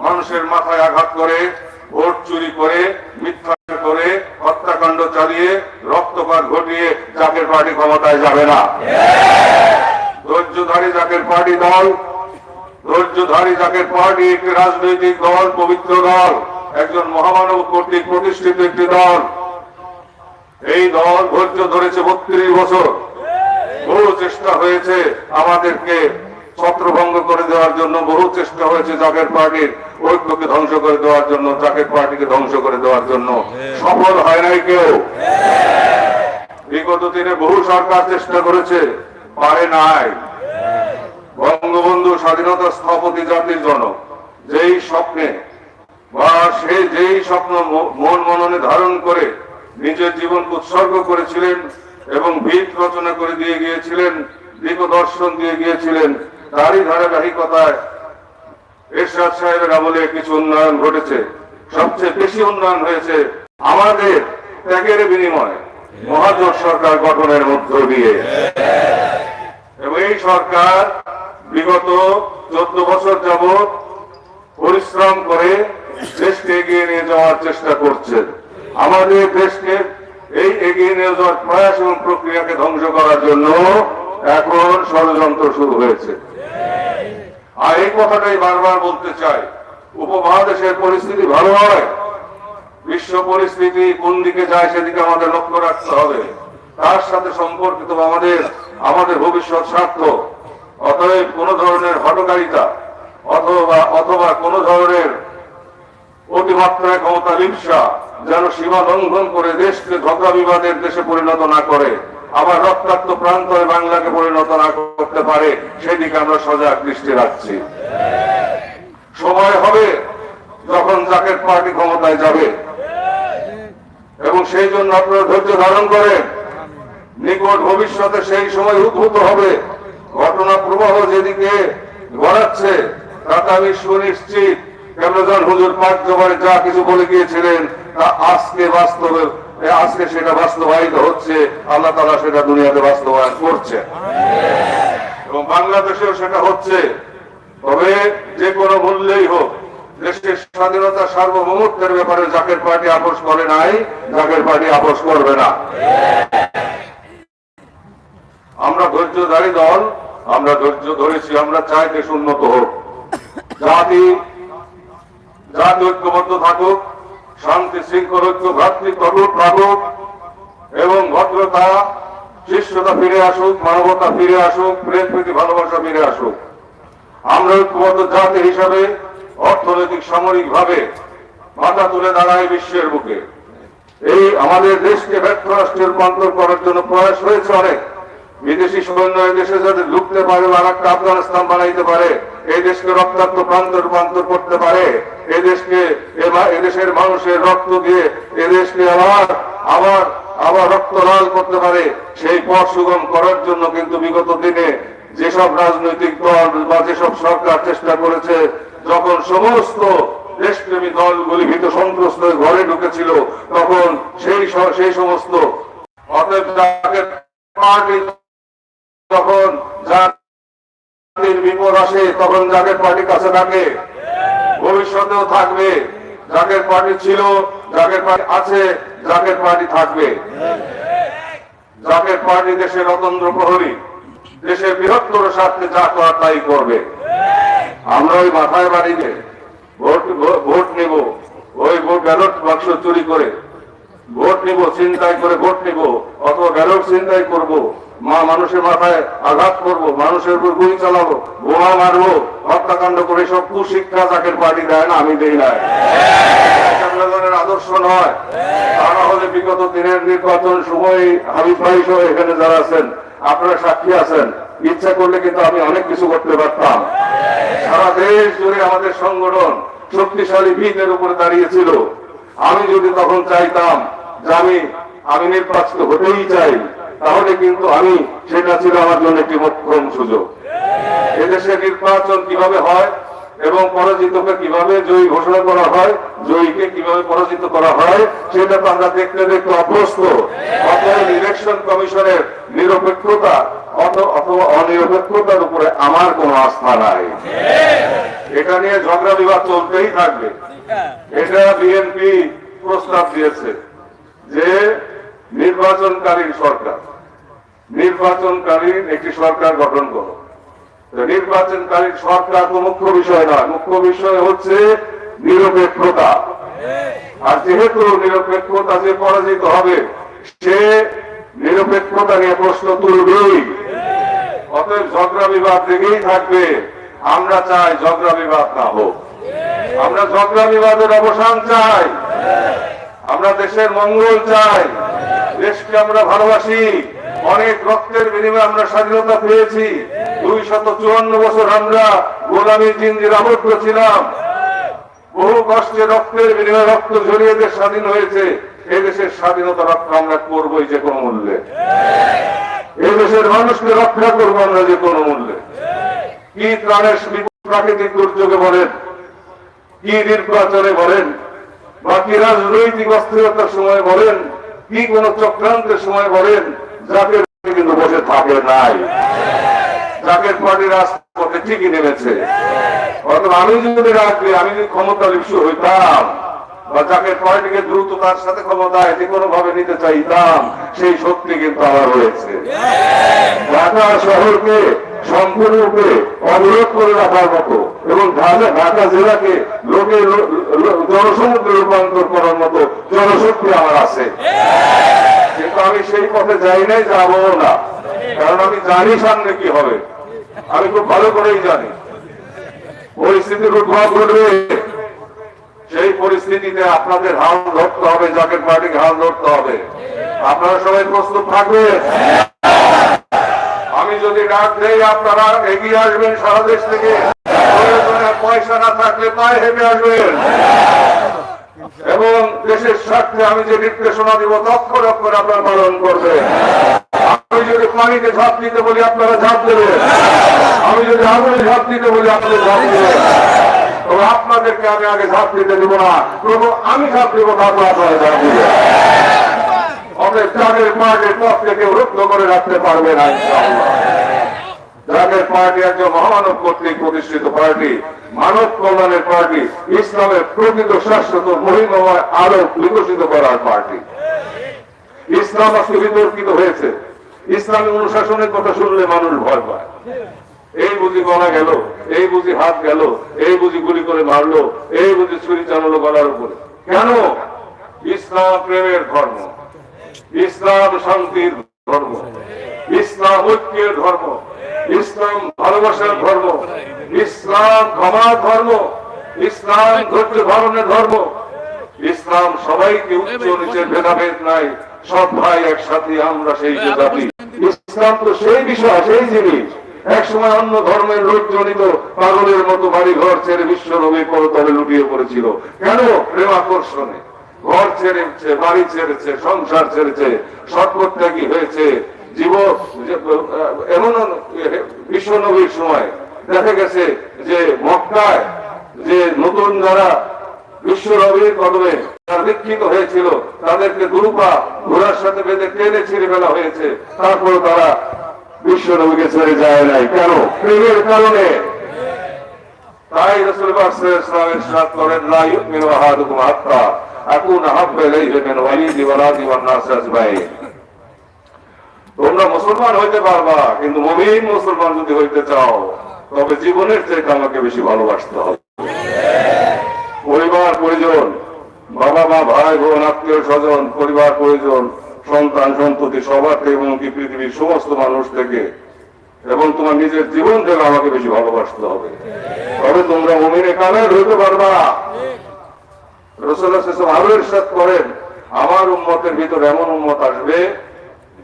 মানুষের মাথায় আঘাত করে, ভোট চুরি করে, মিথ্যা করে, হত্যাকাণ্ড চালিয়ে, রক্তপাত ঘটিয়ে জাকের পার্টি ক্ষমতায় যাবে না। ধৈর্যধারী জাকের পার্টি দল, ধৈর্যধারী জাকের পার্টি একটি রাজনৈতিক দল, পবিত্র দল, একজন মহামানব কর্তৃক প্রতিষ্ঠিত একটি দল। এই দল ধৈর্য ধরেছে 32 বছর। বহু চেষ্টা হয়েছে আমাদেরকে ছত্রভঙ্গ করে দেওয়ার জন্য, বহু চেষ্টা হয়েছে জাকের পার্টির ঐক্যকে ধ্বংস করে দেওয়ার জন্য, জাকের পার্টিকে ধ্বংস করে দেওয়ার জন্য। সফল হয় নাই কেউ। বিগত দিনে বহু সরকার চেষ্টা করেছে, পারে নাই। বঙ্গবন্ধু স্বাধীনতা স্থপতি, জাতির জনক, যেই স্বপ্নে বা সে যেই স্বপ্ন মন মননে ধারণ করে নিজের জীবন উৎসর্গ করেছিলেন এবং ভিত রচনা করে দিয়ে গিয়েছিলেন, দিগদর্শন দিয়ে গিয়েছিলেন, তারই ধারাবাহিকতায় এরশাদ সাহেবের আমলে কিছু উন্নয়ন ঘটেছে। সবচেয়ে বেশি উন্নয়ন হয়েছে আমাদের ত্যাগের বিনিময়ে মহাজোট সরকার গঠনের মধ্য দিয়ে। এবং এই সরকার বিগত 14 বছর যাবৎ পরিশ্রম করে দেশকে এগিয়ে নিয়ে যাওয়ার চেষ্টা করছে। আমাদের দেশকে এই এগিয়ে নিয়ে যাওয়ার প্রয়াস এবং প্রক্রিয়াকে ধ্বংস করার জন্য এখন ষড়যন্ত্র শুরু হয়েছে। আর এই কথাটাই বারবার বলতে চাই, উপমহাদেশের পরিস্থিতি ভালো হয়, বিশ্ব পরিস্থিতি কোন দিকে যায় সেদিকে আমাদের লক্ষ্য রাখতে হবে। তার সাথে সম্পর্কিত আমাদের ভবিষ্যৎ স্বার্থ। অতএব কোন ধরনের হঠকারিতা অথবা কোন ধরনের অতিমাত্রায় ক্ষমতা লিপ্সা যেন সীমা লঙ্ঘন করে দেশকে ঝগড়া বিবাদের দেশে পরিণত না করে, আবার রক্তাক্ত প্রান্তরে বাংলাকে পরিণত না করতে পারে, সেদিকে আমরা সজাগ দৃষ্টি রাখছি। সময় হবে যখন জাকের পার্টি ক্ষমতায় যাবে এবং সেই জন্য আপনারা ধৈর্য ধারণ করেন। নিকট ভবিষ্যতে সেই সময় উদ্ভূত হবে। ঘটনা প্রবাহ যেদিকে গড়াচ্ছে তাতে আমি সুনিশ্চিত কেমন হুজুর পাক জবারে যা কিছু বলে গিয়েছিলেন তা আজকে সেটা বাস্তবায়িত হচ্ছে। আল্লাহ তাআলা সেটা দুনিয়াতে বাস্তবায়ন করছে এবং বাংলাদেশেও সেটা হচ্ছে। তবে যে কোনো মূল্যেই হোক দেশের স্বাধীনতা সার্বভৌমত্বের ব্যাপারে জাকের পার্টি আপোষ করে নাই, জাকের পার্টি আপোষ করবে না। আমরা ধৈর্যধারী দল, আমরা ধৈর্য ধরেছি। আমরা চাই দেশ উন্নত হোক, জাতি ঐক্যবদ্ধ থাকুক, শান্তি শৃঙ্খল ঐক্য ভ্রাতৃত্ব থাকুক এবং ভদ্রতা শিষ্টতা ফিরে আসুক, মানবতা ফিরে আসুক, প্রেম প্রীতি ভালোবাসা ফিরে আসুক। আমরা ঐক্যবদ্ধ জাতি হিসাবে অর্থনৈতিক সামরিক ভাবে মাথা তুলে দাঁড়াই বিশ্বের বুকে। এই আমাদের দেশকে ব্যর্থ রাষ্ট্রে রূপান্তর করার জন্য প্রয়াস হয়েছে অনেক। বিদেশি সৈন্য এই দেশে যাতে ঢুকতে পারে, আর একটা আফগানিস্তান বানাইতে পারে, এই দেশকে রক্তাক্ত প্রান্ত রূপান্তর করতে পারে, এদেশের মানুষের রক্ত দিয়ে এদেশকে আবার রক্ত লাল করতে পারে, সেই পথ সুগম করার জন্য কিন্তু বিগত দিনে যেসব রাজনৈতিক দল বা যেসব সরকার চেষ্টা করেছে, যখন সমস্ত দেশপ্রেমী দলগুলি ভীত সন্ত্রস্ত ঘরে ঢুকেছিল, তখন সেই সমস্ত যখন জাতির বিপদ আসে তখন জাকের পার্টি কাছে ডাকে, ভবিষ্যতেও থাকবে। জাকের পার্টি ছিল, জাকের পার্টি আছে, জাকের পার্টি থাকবে। জাকের পার্টি দেশের অতন্ত্র প্রহরী, দেশের বৃহত্তর স্বার্থে যা করার তাই করবে। আমরা ওই মাথায় বাড়িতে ভোট নেব, ওই ব্যালট বাক্স চুরি করে ভোট নিব, চিন্তাই করে ভোট নিব, অথবা ব্যালট চিন্তাই করব, মানুষের মাথায় আঘাত করব, মানুষের উপর গুলি চালাবো, বোমা মারবো, হত্যাকাণ্ড করে, সব কুশিক্ষা জাকের পার্টি দেয় না, আমি দেই না। আদর্শ নয়। তা না হলে বিগত দিনের নির্বাচন সময় হাবিব ভাই সহ এখানে যারা আছেন আপনারা সাক্ষী আছেন, ইচ্ছা করলে কিন্তু আমি অনেক কিছু করতে পারতাম। সারা দেশ জুড়ে আমাদের সংগঠন শক্তিশালী ভিতের উপরে দাঁড়িয়েছিল। আমি যদি তখন চাইতাম যে আমি নির্বাচিত হতেই চাই, তাহলে কিন্তু সেটা ছিল আমার জন্য একটি মোক্ষম সুযোগ। এদেশে নির্বাচন কিভাবে হয় এবং পরাজিতকে কিভাবে জয়ী ঘোষণা করা হয়, জয়ীকে কিভাবে পরাজিত করা হয়, সেটা তো আমরা দেখতে দেখতে অভ্যস্ত। অতএব ইলেকশন কমিশনের নিরপেক্ষতা অথবা অনিরপেক্ষতার উপরে আমার কোনো আস্থা নাই। এটা নিয়ে ঝগড়া বিবাদ চলতেই থাকবে। এটা বিএনপি প্রস্তাব দিয়েছে যে নির্বাচনকালীন একটি সরকার গঠন করো। নির্বাচনকালীন সরকার তো মুখ্য বিষয় নয়, মুখ্য বিষয় হচ্ছে নিরপেক্ষতা। আর যেহেতু নিরপেক্ষতা যে পরাজিত হবে সে নিরপেক্ষতা নিয়ে প্রশ্ন তুলবেই। অতএব ঝগড়া বিবাদ লেগেই থাকবে। আমরা চাই ঝগড়া বিবাদ না হোক, আমরা ঝগড়া বিবাদের অবসান চাই, আমরা দেশের মঙ্গল চাই, দেশকে আমরা ভালোবাসি। অনেক রক্তের বিনিময়ে আমরা স্বাধীনতা পেয়েছি। 254 বছর আমরা গোলামীর জিঞ্জিরে আবদ্ধ ছিলাম। বহু কষ্টে রক্তের বিনিময়ে রক্ত ঝরিয়ে দেশ স্বাধীন হয়েছে। এই দেশের স্বাধীনতা রক্ষা আমরা করবোই যে কোনো মূল্যে। এই দেশের মানুষকে রক্ষা করবো আমরা যে কোনো মূল্যে। কি ত্রাণের প্রাকৃতিক দুর্যোগে বলেন, কি নির্বাচনে বলেন, বা কি রাজনৈতিক অস্থিরতার সময় বলেন, কি কোন চক্রান্তের সময় বলেন, জাকের পার্টি কিন্তু বসে থাকে নাই। জাকের পার্টি রাজপথে ঠিকই নেমেছে। অর্থাৎ আমি যদি ক্ষমতা লিপ্ত হইতাম বা জাকের পার্টিকে দ্রুততার সাথে ক্ষমতায় যে কোনো ভাবে নিতে চাইতাম, সেই শক্তি কিন্তু আমার রয়েছে। ঢাকা শহরকে সম্পূর্ণরূপে অবরোধ করে রাখার মতো এবং ঢাকা জেলাকে জনসমুদ্রে রূপান্তর করার মতো জনশক্তি আমার আছে। কিন্তু আমি সেই পথে যাই নাই, যাবো না। কারণ আমি জানি সামনে কি হবে, আমি খুব ভালো করেই জানি। পরিস্থিতির উদ্ভব ঘটবে, সেই পরিস্থিতিতে আপনাদের হাল ধরতে হবে, জাকের পার্টিকে হাল ধরতে হবে। আপনারা সবাই প্রস্তুত থাকবেন। আমি যদি ডাক দেই আপনারা এগিয়ে আসবেন সারা দেশ থেকে। পয়সা না থাকলে পায়ে হেঁটে আসবেন এবং দেশের স্বার্থে আমি যে নির্দেশনা দিব অক্ষরে অক্ষরে আপনারা পালন করবেন। আমি যদি পানিতে ঝাঁপ দিতে বলি আপনারা ঝাঁপ দেবেন। আমি যদি আগুনে ঝাঁপ দিতে বলি আপনাদের ঝাঁপ দিবেন, তবে আপনাদেরকে আমি আগে ঝাঁপ দিতে দেবো না, প্রভু আমি ঝাঁপ দেবো, তারপর আপনারা ঝাঁপ দিবেন। অনেক জাগের পার্টির পথ থেকে রুদ্ধ করে রাখতে পারবে না ইনশাআল্লাহ। জাগের পার্টি একজন মহামানব কর্তৃক প্রতিষ্ঠিত পার্টি, মানব কল্যাণের পার্টি, ইসলামের প্রকৃত শাশ্বত মহিমময় আরো বিকশিত করার পার্টি। ইসলাম আজকে বিতর্কিত হয়েছে। ইসলামী অনুশাসনের কথা শুনলে মানুষ ভয় পায়। এই বুঝি গলা গেল, এই বুঝি হাত গেল, এই বুঝি গুলি করে মারলো, এই বুঝি ছুরি চালালো গলার উপরে। কেন? ইসলাম প্রেমের ধর্ম, ইসলাম শান্তির ধর্ম, ইসলাম ঐক্যের ধর্ম, ইসলাম ভালোবাসার ধর্ম, ইসলাম ক্ষমার ধর্ম, ইসলাম ধৈর্য ধারণের ধর্ম, ইসলাম সবাইকে উচ্চ নিচের ভেদাভেদ নাই, সব ভাই একসাথে আমরা সেই যে জাতি। ইসলাম তো সেই বিষয়, সেই জিনিস এক সময় অন্য ধর্মের লোকজনিত পাগলের মতো বাড়ি ঘর ছেড়ে বিশ্ব নবী করতলে লুটিয়ে পড়েছিল। কেন? প্রেম আকর্ষণে ঘর ছেড়েছে, বাড়ি ছেড়েছে, সংসার ছেড়েছে, সৎপত্যাগী হয়েছে। জীব এমন বিশ্ব নবীর সময় দেখা গেছে যে মক্কায় যে নতুন যারা বিশ্ব নবীর কদমে দীক্ষিত হয়েছিল তাদেরকে দুরূপা ঘোড়ার সাথে বেঁধে টেনে ছিঁড়ে ফেলা হয়েছে, তারপর তারা বিশ্ব নবীকে ছেড়ে যায় নাই। কেন? প্রেমের কারণে। তাই রাসূল পাক সাল্লাল্লাহু আলাইহি ওয়াসাল্লাম ইরশাদ করেন, লা ইউমিনু আহাদুকুম হাত্তা আকুনা হাব্বা ইলাইহি মিন ওয়ালিদি ওয়া রাদি ওয়ান নাস আজমাইন। তোমরা মুসলমান হইতে পারবা, কিন্তু মুমিন মুসলমান যদি হইতে চাও তবে জীবনের চাইতে আমাকে বেশি ভালোবাসতে হবে। পরিবার পরিজন, বাবা মা, ভাই বোন, আত্মীয় স্বজন, পরিবার পরিজন, সন্তান সন্ততি সবার থেকে এবং কি পৃথিবীর সমস্ত মানুষ থেকে এবং তোমার নিজের জীবন থেকে আমাকে বেশি ভালোবাসতে হবে, তবে তোমরা মুমিনে কামেল হইতে পারবা। রাসূলুল্লাহ সাল্লাল্লাহু আলাইহি ওয়াসাল্লাম আরো ইরশাদ করেন, আমার উম্মতের ভিতর এমন উম্মত আসবে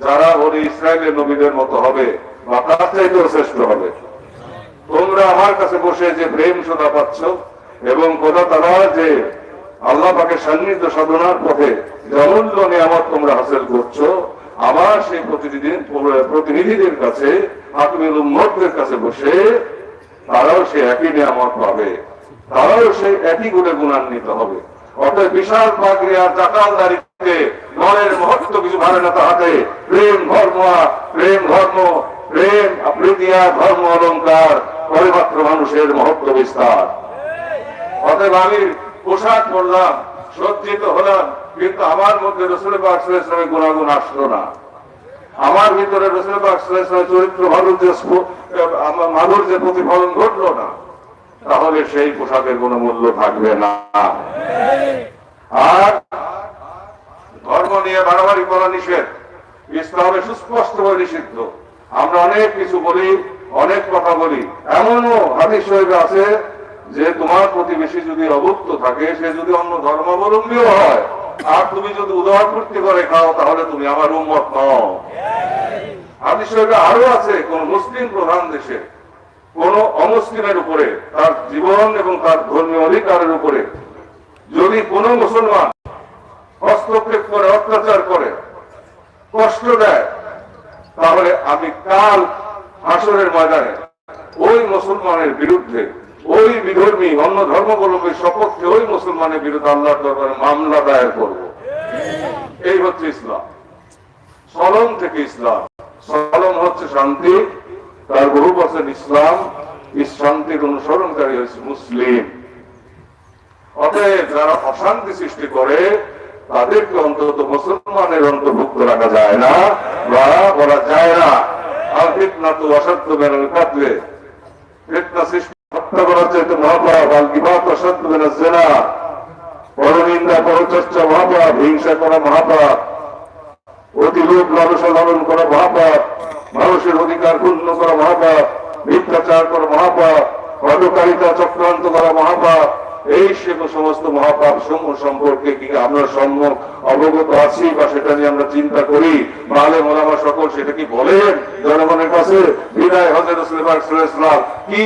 যারা বনি ইসরায়েলের নবীদের মতো হবে বা তার চাইতেও শ্রেষ্ঠ হবে। তোমরা আমার কাছে বসে যে প্রেম শোনা পাচ্ছ এবং কথা তারা যে আল্লাহ পাকের সান্নিধ্য সাধনার পথে যে অমূল্য নিয়ামত তোমরা হাসিল করছো, আমার সেই প্রতিনিধিদের কাছে, আত্মীয় উম্মতদের কাছে বসে তারাও সে একই নিয়ামত পাবে, তারাও সেই একই গুণে গুণান্বিত হবে। অর্থাৎ বিশাল পাগড়ি আর চাকালদারিতে নরের মহত্ব কিছু ভাবে না তাহাতে প্রেম ধর্ম, প্রেম ধর্ম, প্রেম প্রীতিয়া ধর্ম অলঙ্কার করে মাত্র মানুষের মহত্ব বিস্তার। অতএব আমি পোশাক পরলাম, সজ্জিত হলাম, কিন্তু আমার মধ্যে রাসূল পাক সাল্লাল্লাহু আলাইহি ওয়াসাল্লামের গুণাগুণ আসলো না। আমার ভিতরে রাসূল পাক সাল্লাল্লাহু আলাইহি ওয়াসাল্লামের চরিত্র মাধুর্যের প্রতিফলন ঘটলো না, তাহলে সেই পোশাকের কোনো মূল্য থাকবে না। আর ধর্ম নিয়ে বাড়াবাড়ি করা নিষেধ, ইসলামে সুস্পষ্টভাবে নিষিদ্ধ। আমরা অনেক কিছু বলি, অনেক কথা বলি, এমনও হাদিস শরীফে আছে যে তোমার প্রতিবেশী যদি অভুক্ত থাকে, সে যদি অন্য ধর্মাবলম্বীও হয়, আর তুমি যদি উদারপূর্তি করে খাও, তাহলে তুমি আমার উম্মত নও। হাদিস শরীফে আরো আছে, কোন মুসলিম প্রধান দেশে কোন অমুসলিমের উপরে, তার জীবন এবং তার ধর্মীয় অধিকারের উপরে যদি কোন মুসলমান হস্তক্ষেপ করে, অত্যাচার করে, কষ্ট দেয়, তাহলে আমি কাল হাসরের ময়দানে ওই মুসলমানের বিরুদ্ধে, ওই বিধর্মী অন্য ধর্মাবলম্বীর সপক্ষে ওই মুসলমানের বিরুদ্ধে আল্লাহর দরবারে মামলা দায়ের করব। এই হচ্ছে ইসলাম। সলম থেকে ইসলাম, সলম হচ্ছে শান্তি, তার বহু বছর ইসলাম, শান্তির অনুসরণকারী হচ্ছে মুসলিম। অতএব যারা অশান্তি সৃষ্টি করে তাদেরকে অন্তত মুসলমানের অন্তর্ভুক্ত রাখা যায় না বা বলা যায় না। আর ফিতনা তো অসাধ্য বেনাল কাটলে, ফিতনা সৃষ্টি হত্যা করার চাইতে মহাপাপ, আল গিবাত অসাধ্য বেনা জেনা, পরনিন্দা পরচর্চা মহাপাপ, হিংসা করা মহাপাপ, অতিলোভ লালসা লালন করা মহাপাপ, মানুষের অধিকার ক্ষুণ্ণ করা মহাপাপ, মিথ্যাচার করা মহাপাপ, হঠকারিতা চক্রান্ত করা মহাপাপ। এই সমস্ত মহাপাপ সমূহ সম্পর্কে কি আমরা সম্যক অবগত আছি বা সেটা নিয়ে আমরা চিন্তা করি? আলেম ওলামা সকল সেটা কি বলেন জনগণের কাছে? বিদায় হযরত রাসূল পাক সাল্লাল্লাহু আলাইহি ওয়াসাল্লাম কি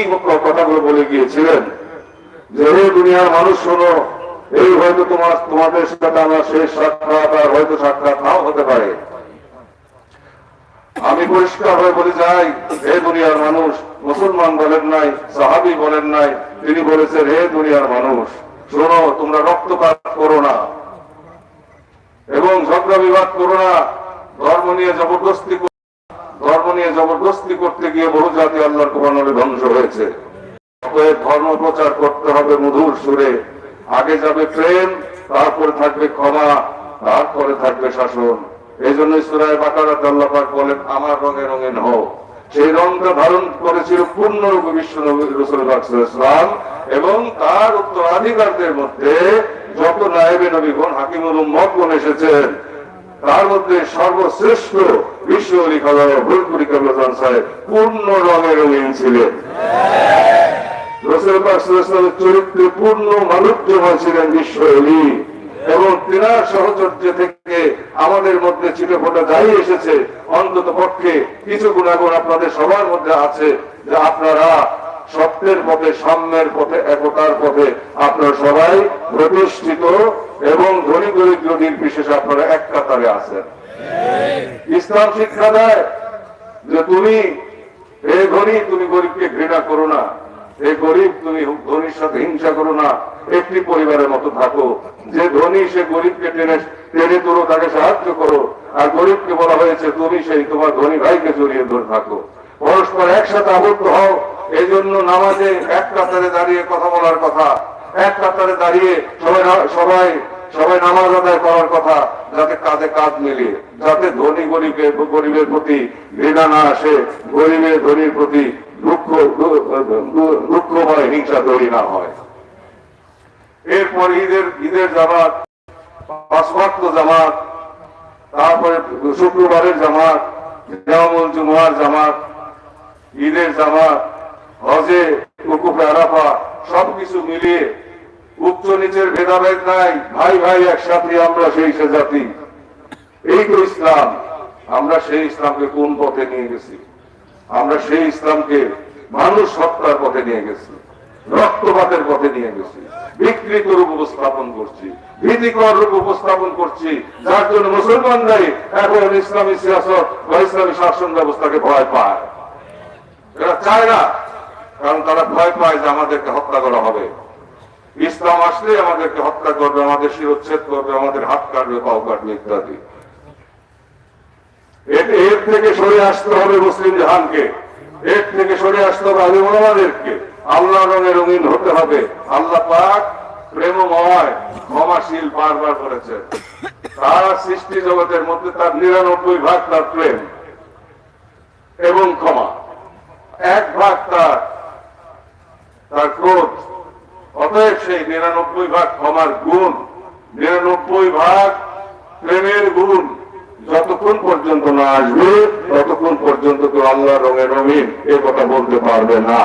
কথাগুলো বলে গিয়েছিলেন যে হে দুনিয়ার মানুষ শোনো, এই হয়তো তোমাদের সাথে আমার শেষ সাক্ষাৎ, আর হয়তো সাক্ষাৎ নাও হতে পারে। আমি পরিষ্কার হয়ে বলে যাই, হে দুনিয়ার মানুষ, মুসলমান বলেন নাই, সাহাবী বলেন নাই, তিনি বলেছেন হে দুনিয়ার মানুষ, শোনো, তোমরা রক্তপাত করো না এবং ঝগড়া বিবাদ করো না, ধর্ম নিয়ে জবরদস্তি করতে গিয়ে বহু জাতি আল্লাহর কোরআনে ধ্বংস হয়েছে। ধর্ম প্রচার করতে হবে মধুর সুরে। আগে যাবে প্রেম, তারপরে থাকবে ক্ষমা, তারপরে থাকবে শাসন। এই জন্য সূরা বাকারাতে আল্লাহ পাক বলেন, আমার রঙে রঙিন হও। সেই রংটা ধারণ করেছিল পূর্ণরূপে বিশ্বনবী রাসূল পাক সাল্লাল্লাহু আলাইহি ওয়াসাল্লাম এবং তার উত্তরাধিকারদের মধ্যে যত নায়েবে নবীগণ, হাকিমুল উম্মতগণ এসেছেন, তার মধ্যে সর্বশ্রেষ্ঠ বিশ্ব আলী খাজা ভুলপুরি কেবলাজান সাহেব পূর্ণ রঙে রঙিন ছিলেন। রাসূল পাক সাল্লাল্লাহু আলাইহি ওয়াসাল্লামের চরিত্রে পূর্ণ মানবীয়ময় ছিলেন বিশ্ব আলী, এবং তিনার সহচর্য থেকে আমাদের মধ্যে ছিটে ফোটা যাই এসেছে, অন্তত পক্ষে কিছু গুণাগুণ আপনাদের সবার মধ্যে আছে, যে আপনারা সত্যের পথে, সাম্যের পথে, একতার পথে আপনারা সবাই প্রতিষ্ঠিত এবং ধনী দরিদ্র নির্বিশেষে আপনারা এক কাতারে আছেন। ইসলাম শিক্ষা দেয় যে তুমি হে ধনী, তুমি গরিবকে ঘৃণা করো না, হে গরিব তুমি ধনীর সাথে হিংসা করো না, একটি পরিবারের মতো থাকো। যে ধনী সে গরিবকে টেনে তোলো, তাকে সাহায্য করো, আর গরিবকে বলা হয়েছে তুমি সেই তোমার ধনী ভাইকে জড়িয়ে ধরে থাকো, পরস্পর একসাথে আবদ্ধ হও। এই জন্য নামাজে এক কাতারে দাঁড়িয়ে কথা বলার কথা, এক কাতারে দাঁড়িয়ে সবাই নামাজ আদায় করার কথা, যাতে কাঁধে কাঁধ মিলিয়ে, যাতে ধনী গরিবের প্রতি ঘৃণা না আসে, গরিবের ধনীর প্রতি দুঃখময় হিংসা তৈরি না হয়। এরপর ঈদের জামাত, পাঁচ ওয়াক্ত জামাত, তারপরে শুক্রবারের জামাত, ইয়ামুল জুমআর জামাত, ঈদের জামাত, হজে, উকুফে আরাফা, সবকিছু মিলিয়ে উচ্চ নিচের ভেদাভেদ নাই, ভাই ভাই একসাথে আমরা সেই সে জাতি। এই তো ইসলাম। আমরা সেই ইসলামকে কোন পথে নিয়ে গেছি? আমরা সেই ইসলামকে মানুষ হত্যার পথে নিয়ে গেছি, রক্তপাতের পথে নিয়ে গেছি, বিকৃত রূপ উপস্থাপন করছি, ভীতিকর রূপ উপস্থাপন করছি, যার জন্য মুসলমানরাই এখন ইসলামী সিয়াসত বা ইসলামী শাসন ব্যবস্থাকে ভয় পায়। এরা চায় না, কারণ তারা ভয় পায় যে আমাদেরকে হত্যা করা হবে। ইসলাম আসলে আমাদেরকে হত্যা করবে, আমাদের শিরোচ্ছেদ করবে, আমাদের হাত কাটবে, পাও কাটবে ইত্যাদি। এর থেকে সরে আসতে হবে মুসলিম জাহানকে, এর থেকে সরে আসতে হবে আলিম ওলামাদেরকে। আল্লাহ রঙে রঙিন হতে হবে। আল্লাহ পাক প্রেমময়, ক্ষমাশীল বারবার করেছেন। তার সৃষ্টি জগতের মধ্যে তার 99 ভাগ তার প্রেম এবং ক্ষমা, 1 ভাগ তার ক্রোধ। অতএব সেই 99 ভাগ ক্ষমার গুণ, 99 ভাগ প্রেমের গুণ যতক্ষণ পর্যন্ত না আসবে, ততক্ষণ পর্যন্ত কেউ আল্লাহ রঙে রঙিন এ কথা বলতে পারবে না।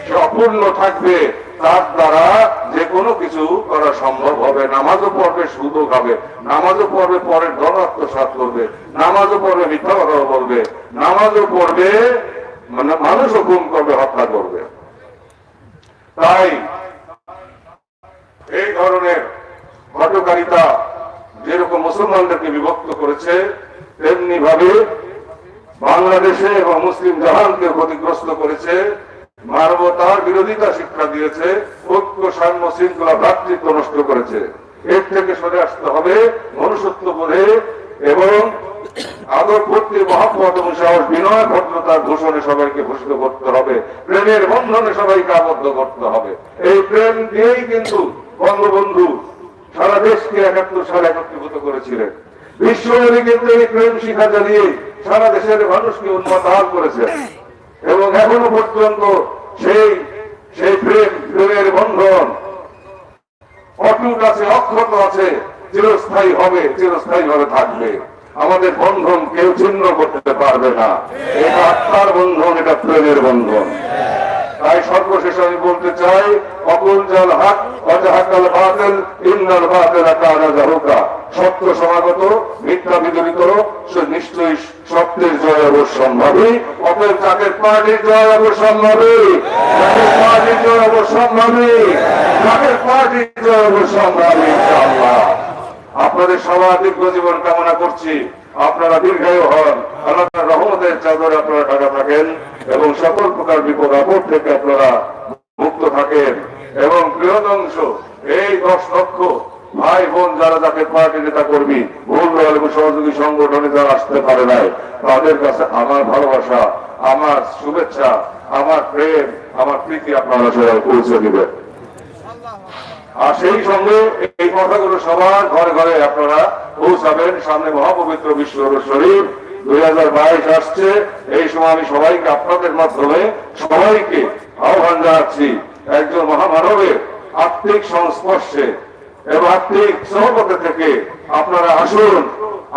সে অপূর্ণ থাকবে, তার দ্বারা যে কোনো কিছু করা সম্ভব হবে। নামাজও পড়বে, সুদও খাবে, নামাজও পড়বে, পরের ধন আত্মসাৎ করবে, নামাজও পড়বে, মিথ্যা কথা বলবে, নামাজও পড়বে, মানে মানুষও খুন করবে, হত্যা করবে। তাই এই ধরনের ঘটকারিতা যেরকম মুসলমানদেরকে বিভক্ত করেছে, তেমনি ভাবে বাংলাদেশে এবং মুসলিম জাহানকে ক্ষতিগ্রস্ত করেছে, মানবতার বিরোধিতা শিক্ষা দিয়েছে, ঐক্য, সাম্য, শৃঙ্খলা, ভ্রাতৃত্ব নষ্ট করেছে। এর থেকে সরে আসতে হবে মনুষ্যত্ব বোধে এবং আদর ভক্তি, মহব্বত এবং সাহস, বিনয়, ভদ্রতার ঘোষণে সবাইকে ভূষিত করতে হবে, প্রেমের বন্ধনে সবাইকে আবদ্ধ করতে হবে। এই প্রেম দিয়েই কিন্তু বঙ্গবন্ধু সারা দেশকে 71 সালে একত্রীভূত করেছিলেন। বিশ্বব্যাপী কিন্তু এই প্রেম শিক্ষা জ্বালিয়ে সারা দেশের মানুষকে উন্মাতাল করেছে এবং এখনো পর্যন্ত সেই প্রেমের বন্ধন অটুট আছে, অক্ষত আছে, চিরস্থায়ী হবে, চিরস্থায়ী ভাবে থাকবে। আমাদের বন্ধন কেউ ছিন্ন করতে পারবে না। এটা আত্মার বন্ধন, এটা প্রেমের বন্ধন। তাই সর্বশেষ আমি বলতে চাই, অকুল জাল হক অজাহাকাল বাতিল ইন্নাল বাতিলা কানা যাহুকা। সত্য সমাগত, মিথ্যা বিদরিত, সে নিশ্চয়ই সত্যের জয় অবশ্যম্ভাবী। অতএব জাকের পার্টির জয় অবশ্যম্ভাবী, জাকের পার্টির জয় অবশ্যম্ভাবী, জাকের পার্টির জয় অবশ্যম্ভাবী ইনশাআল্লাহ। আপনাদের সবার দীর্ঘ জীবন কামনা করছি। আপনারা দীর্ঘায়ু হন, আল্লাহর রহমতের চাদরে আপনারা ঢাকা থাকেন এবং সকল প্রকার বিপদ আপদ থেকে আপনারা মুক্ত থাকেন। এবং বৃহদাংশ এই 10 লক্ষ ভাই বোন যারা যাকে পার্টি নেতা কর্মী ভুল এবং সহযোগী সংগঠনে যারা আসতে পারে নাই, তাদের কাছে আমার ভালোবাসা, আমার শুভেচ্ছা, আমার প্রেম, আমার প্রীতি আপনারা সবাই পৌঁছে দিবেন। আর সেই সঙ্গে এই কথাগুলো সবার ঘরে ঘরে আপনারা পৌঁছাবেন। সামনে মহাপবিত্র বিশ্ব শরীফ 2022 আসছে। এই সময় আমি সবাইকে আপনাদের মাধ্যমে সবাইকে আহ্বান জানাচ্ছি, একজন মহামানবের আত্মিক সংস্পর্শে এবং আত্মিক সহবতে থেকে আপনারা আসুন,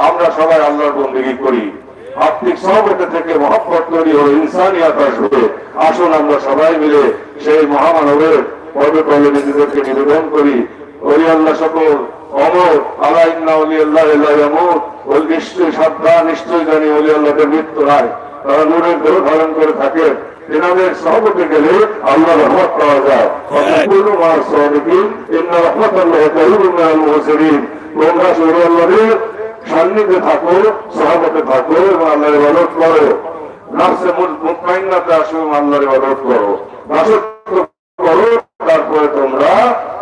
আমরা সবাই আল্লাহর বন্দেগী করি। আত্মিক সহবতে থেকে মহব্বত তৈরি হয়ে ইনসানিয়াত আসবে। আসুন আমরা সবাই মিলে সেই মহামানবের পদতলে নিজেদেরকে নিবেদন করি। ওলি আল্লাহ সকল অমর আল্লাহ ইন্না ওলি আল্লাহ ইয়ামুত, ওই নিশ্চয়ই সাবধান, নিশ্চয়ই জানি ওলি আল্লাহদের মৃত্যু নাই, তারা নূরের দেহ ধারণ করে থাকে। এনাদের সহবতে গেলে আল্লাহ রহমত পাওয়া যায়। তোমরা ওলি আল্লাহদের সান্নিধ্যে থাকো, সহবতে থাকো এবং আল্লাহর ইবাদত করো। নাফসে মুতমাইন্নাতে আসো এবং আল্লাহর ইবাদত করো, দাসত্ব করো, তারপরে তোমরা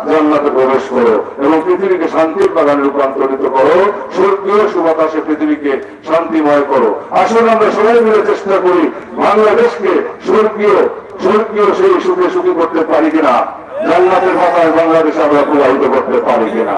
জান্নাতে প্রবেশ করো এবং পৃথিবীকে শান্তির বাগানে রূপান্তরিত করো। স্বর্গীয় সুবাতাসে পৃথিবীকে শান্তিময় করো। আসলে আমরা সবাই মিলে চেষ্টা করি বাংলাদেশকে স্বর্গীয় সেই সুখে সুখী করতে পারি কিনা, জান্নাতের মাথায় বাংলাদেশ আমরা প্রবাহিত করতে পারি কিনা।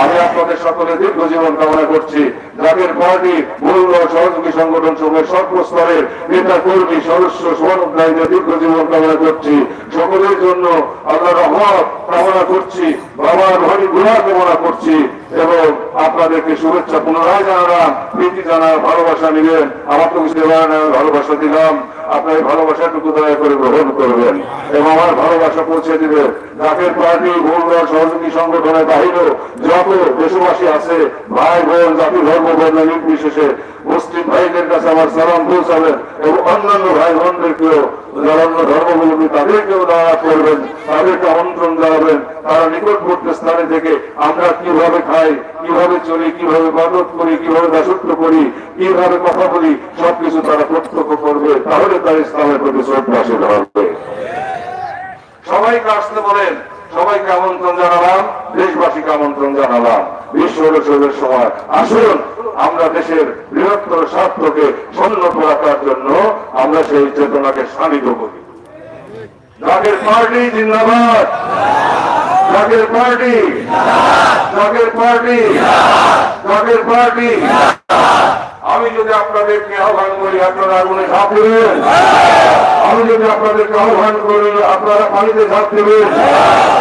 আমি আপনাদের সকলে দীর্ঘ জীবন কামনা করছি। জাতীয় পার্টি মূল্য সহযোগী সংগঠন সমূহের সর্বস্তরের নেতা কর্মী সদস্য সমন্বয়কারীদের দীর্ঘ জীবন কামনা করছি। সকলের জন্য আল্লাহর রহমত কামনা করছি, বাবার ভারী গুণা কামনা করছি এবং আপনাদেরকে শুভেচ্ছা পুনরায় জানালাম, প্রীতি জানা, ভালোবাসা নিলেন। আমার তো কিছু ভালোবাসা দিলাম, আপনার এই ভালোবাসাটুকু দয়া করে গ্রহণ করবেন এবং আমার ভালোবাসা পৌঁছে দিবেন। জাতীয় পার্টি মূল্য সহযোগী সংগঠনের বাহিরেও যত দেশবাসী আছে, ভাই বোন, জাতি ধর্ম বর্ণ নির্বিশেষে মুসলিম ভাইদের কাছে আমার সালাম পৌঁছাবেন এবং অন্যান্য ভাই বোনদেরকেও যারা অন্য ধর্মগুলোকে তাদেরকেও দাওয়া করবেন, তাদেরকে আমন্ত্রণ জানাবেন। তারা নিকটবর্তী স্থানে থেকে আমরা কিভাবে খাই, কিভাবে চলি, কিভাবে ইবাদত করি, কিভাবে দাসত্ব করি, কিভাবে কথা বলি, সবকিছু তারা প্রত্যক্ষ করবে। তাহলে তার ইসলামের প্রতি শ্রদ্ধাশীল হবে। সবাইকে আসতে বলেন, সবাইকে আমন্ত্রণ জানালাম, দেশবাসীকে আমন্ত্রণ জানালাম। বিশ্ব উৎসবের সময় আসুন আমরা দেশের বৃহত্তর স্বার্থকে সন্ন্যত রাখার জন্য আমরা সেই চেতনাকে শানিত করি। জাতীয় পার্টি জিন্দাবাদ, জাতীয় পার্টি, জাতীয় পার্টি, জাতীয় পার্টি। আমি যদি আপনাদেরকে আহ্বান করি আপনারা আগুনে ঝাঁপ দেবেন, আমি যদি আপনাদেরকে আহ্বান করি আপনারা পানিতে ঝাঁপ দেবেন,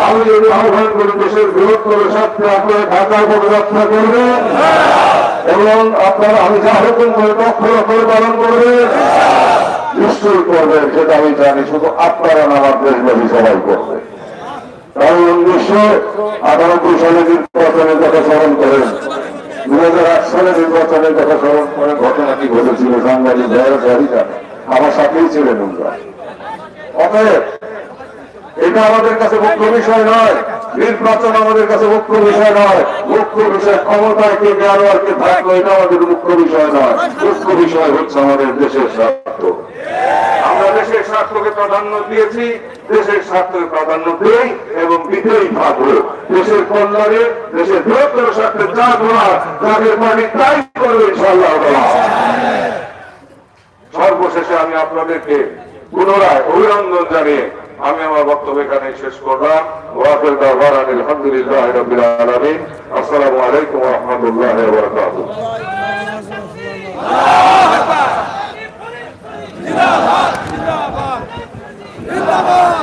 আমি যদি আহ্বান করি দেশের বৃহত্তর স্বার্থে আপনারা ঢাকার পদযাত্রা করবেন এবং আপনারা আমি যা হুকুম করে তৎপর করে পালন করবেন, নিশ্চয়ই করবেন। সেটা আমি জানি, শুধু আপনারা না, আমার দেশবাসী সবাই করবে। কারণ 1998 সালে নির্বাচনের কথা স্মরণ করেন, 2008 সালে নির্বাচনের কথা স্মরণ করে ঘটনা কি ঘটেছিল সাংবাদিক ভাইয়েরা সবই জানে, আমার সাথেই ছিলেন ওরা। অতএব এটা আমাদের কাছে মুখ্য বিষয় নয়, নির্বাচন আমাদের কাছে মুখ্য বিষয় নয়, মুখ্য বিষয় ক্ষমতায় কে গেল আর কে থাকলো, এটা আমাদের মুখ্য বিষয় নয়। মুখ্য বিষয় হচ্ছে আমাদের দেশের স্বার্থ। আমরা দেশের স্বার্থকে প্রাধান্য দিয়েছি, দেশের স্বার্থকে প্রাধান্য দিই এবং দিতেই থাকবো। দেশের কল্যাণে, দেশের বৃহত্তর স্বার্থে যা করার তাদের পার্টি তাই করবে ইনশাআল্লাহ। সর্বশেষে আমি আপনাদেরকে পুনরায় অভিনন্দন জানিয়ে আমি আমার বক্তব্য এখানে শেষ করলাম। ওয়াকিল দাওয়ান আলহামদুলিল্লাহ রাব্বিল আলামিন। আসসালামু আলাইকুম ওয়া রাহমাতুল্লাহি ওয়া বারাকাতুহু। জিন্দাবাদ, জিন্দাবাদ, জিন্দাবাদ,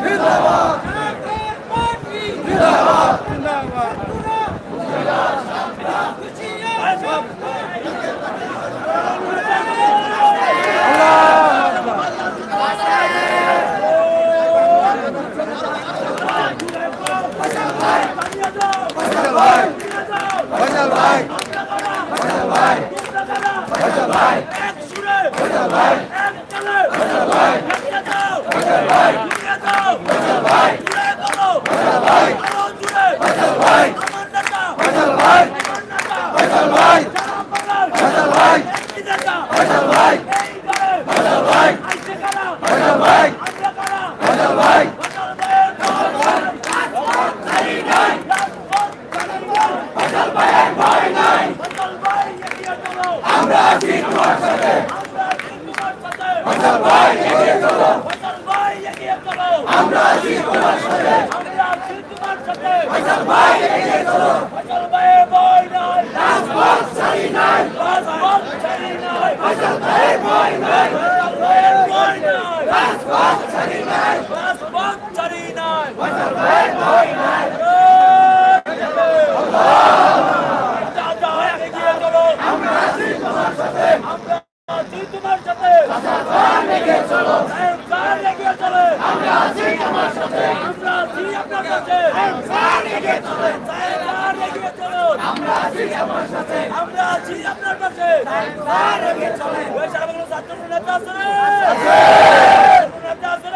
জিন্দাবাদ, জিন্দাবাদ, জিন্দাবাদ। ভাই তোমার সাথে আমরা আছি তোমার সাথে আমরা আছি আপনার সাথে আমরা আছি আমার সাথে আমরা আছি আপনার পাশে ওই সারা বাংলা ছাত্র নেতা আছে নেতা আছে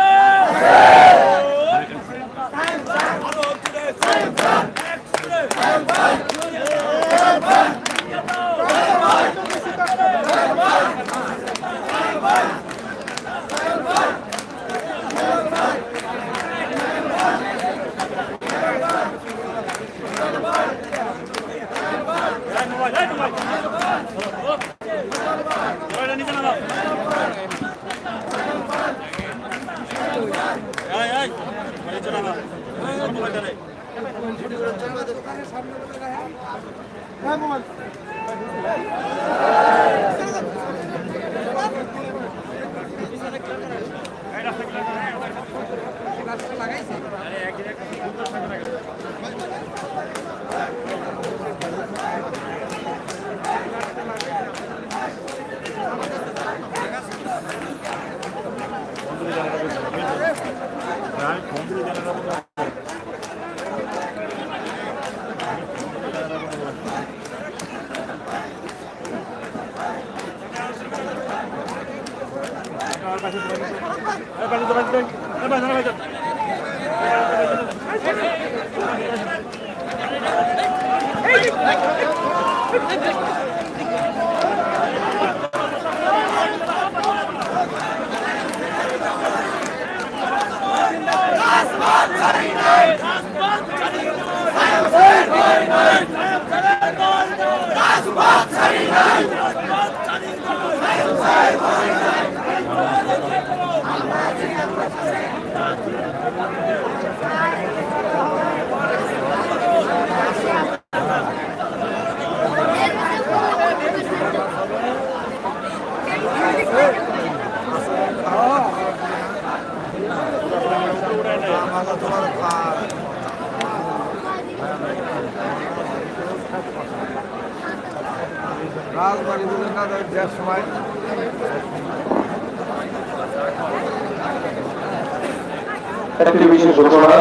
একটি বিশেষ ঘোষণা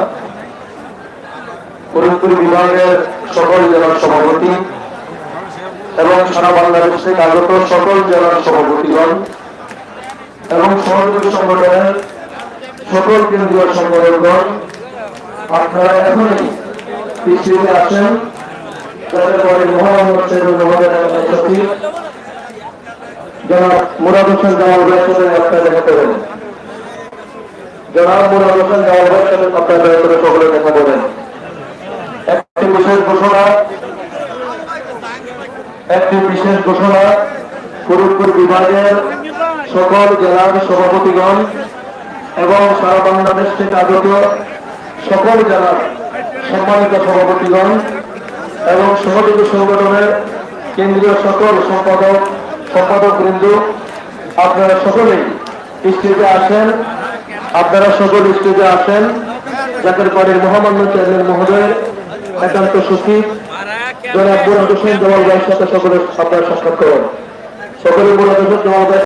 ফরিদপুর বিভাগের সকল জেলার সভাপতি এবং সারা বাংলাদেশ থেকে আগত সকল জেলার সভাপতিগণ এবং সহযোগী সংগঠনের সকল কেন্দ্রীয় সংগঠনগণ আপনারা এখনই পিছিয়ে আসেন যাদের পরে মোহাম্মদ শহীদুল সচিব জনাব মুরাদ হোসেন জামাল ভাইয়ের সাথে আপনারা দেখা করবেন। জনাব মুরাদ হোসেন জামাল ভাইয়ের সাথে আপনারা দয়া করে সকলে দেখা করবেন। একটি বিশেষ ঘোষণা ফরিদপুর বিভাগের সকল জেলার সভাপতিগণ এবং সারা বাংলাদেশ থেকে আগত সকল জেলার সম্মানিত সভাপতিগণ এবং সহযোগী সংগঠনের কেন্দ্রীয় সকল সম্পাদক বৃন্দ আপনারা সকলেই স্টেজে আসেন। আপনারা সকল স্টেজে আসেন। জাকের বাড়ির মহামান্য চেয়ারম্যান মহোদয়ের একান্ত সচিব জনাব মুরাদ হোসেন জামাল ভাইয়ের সাথে সকলে আপনারা সাক্ষাৎ করেন। সকলে মুরাদ হোসেন জামাল ভাই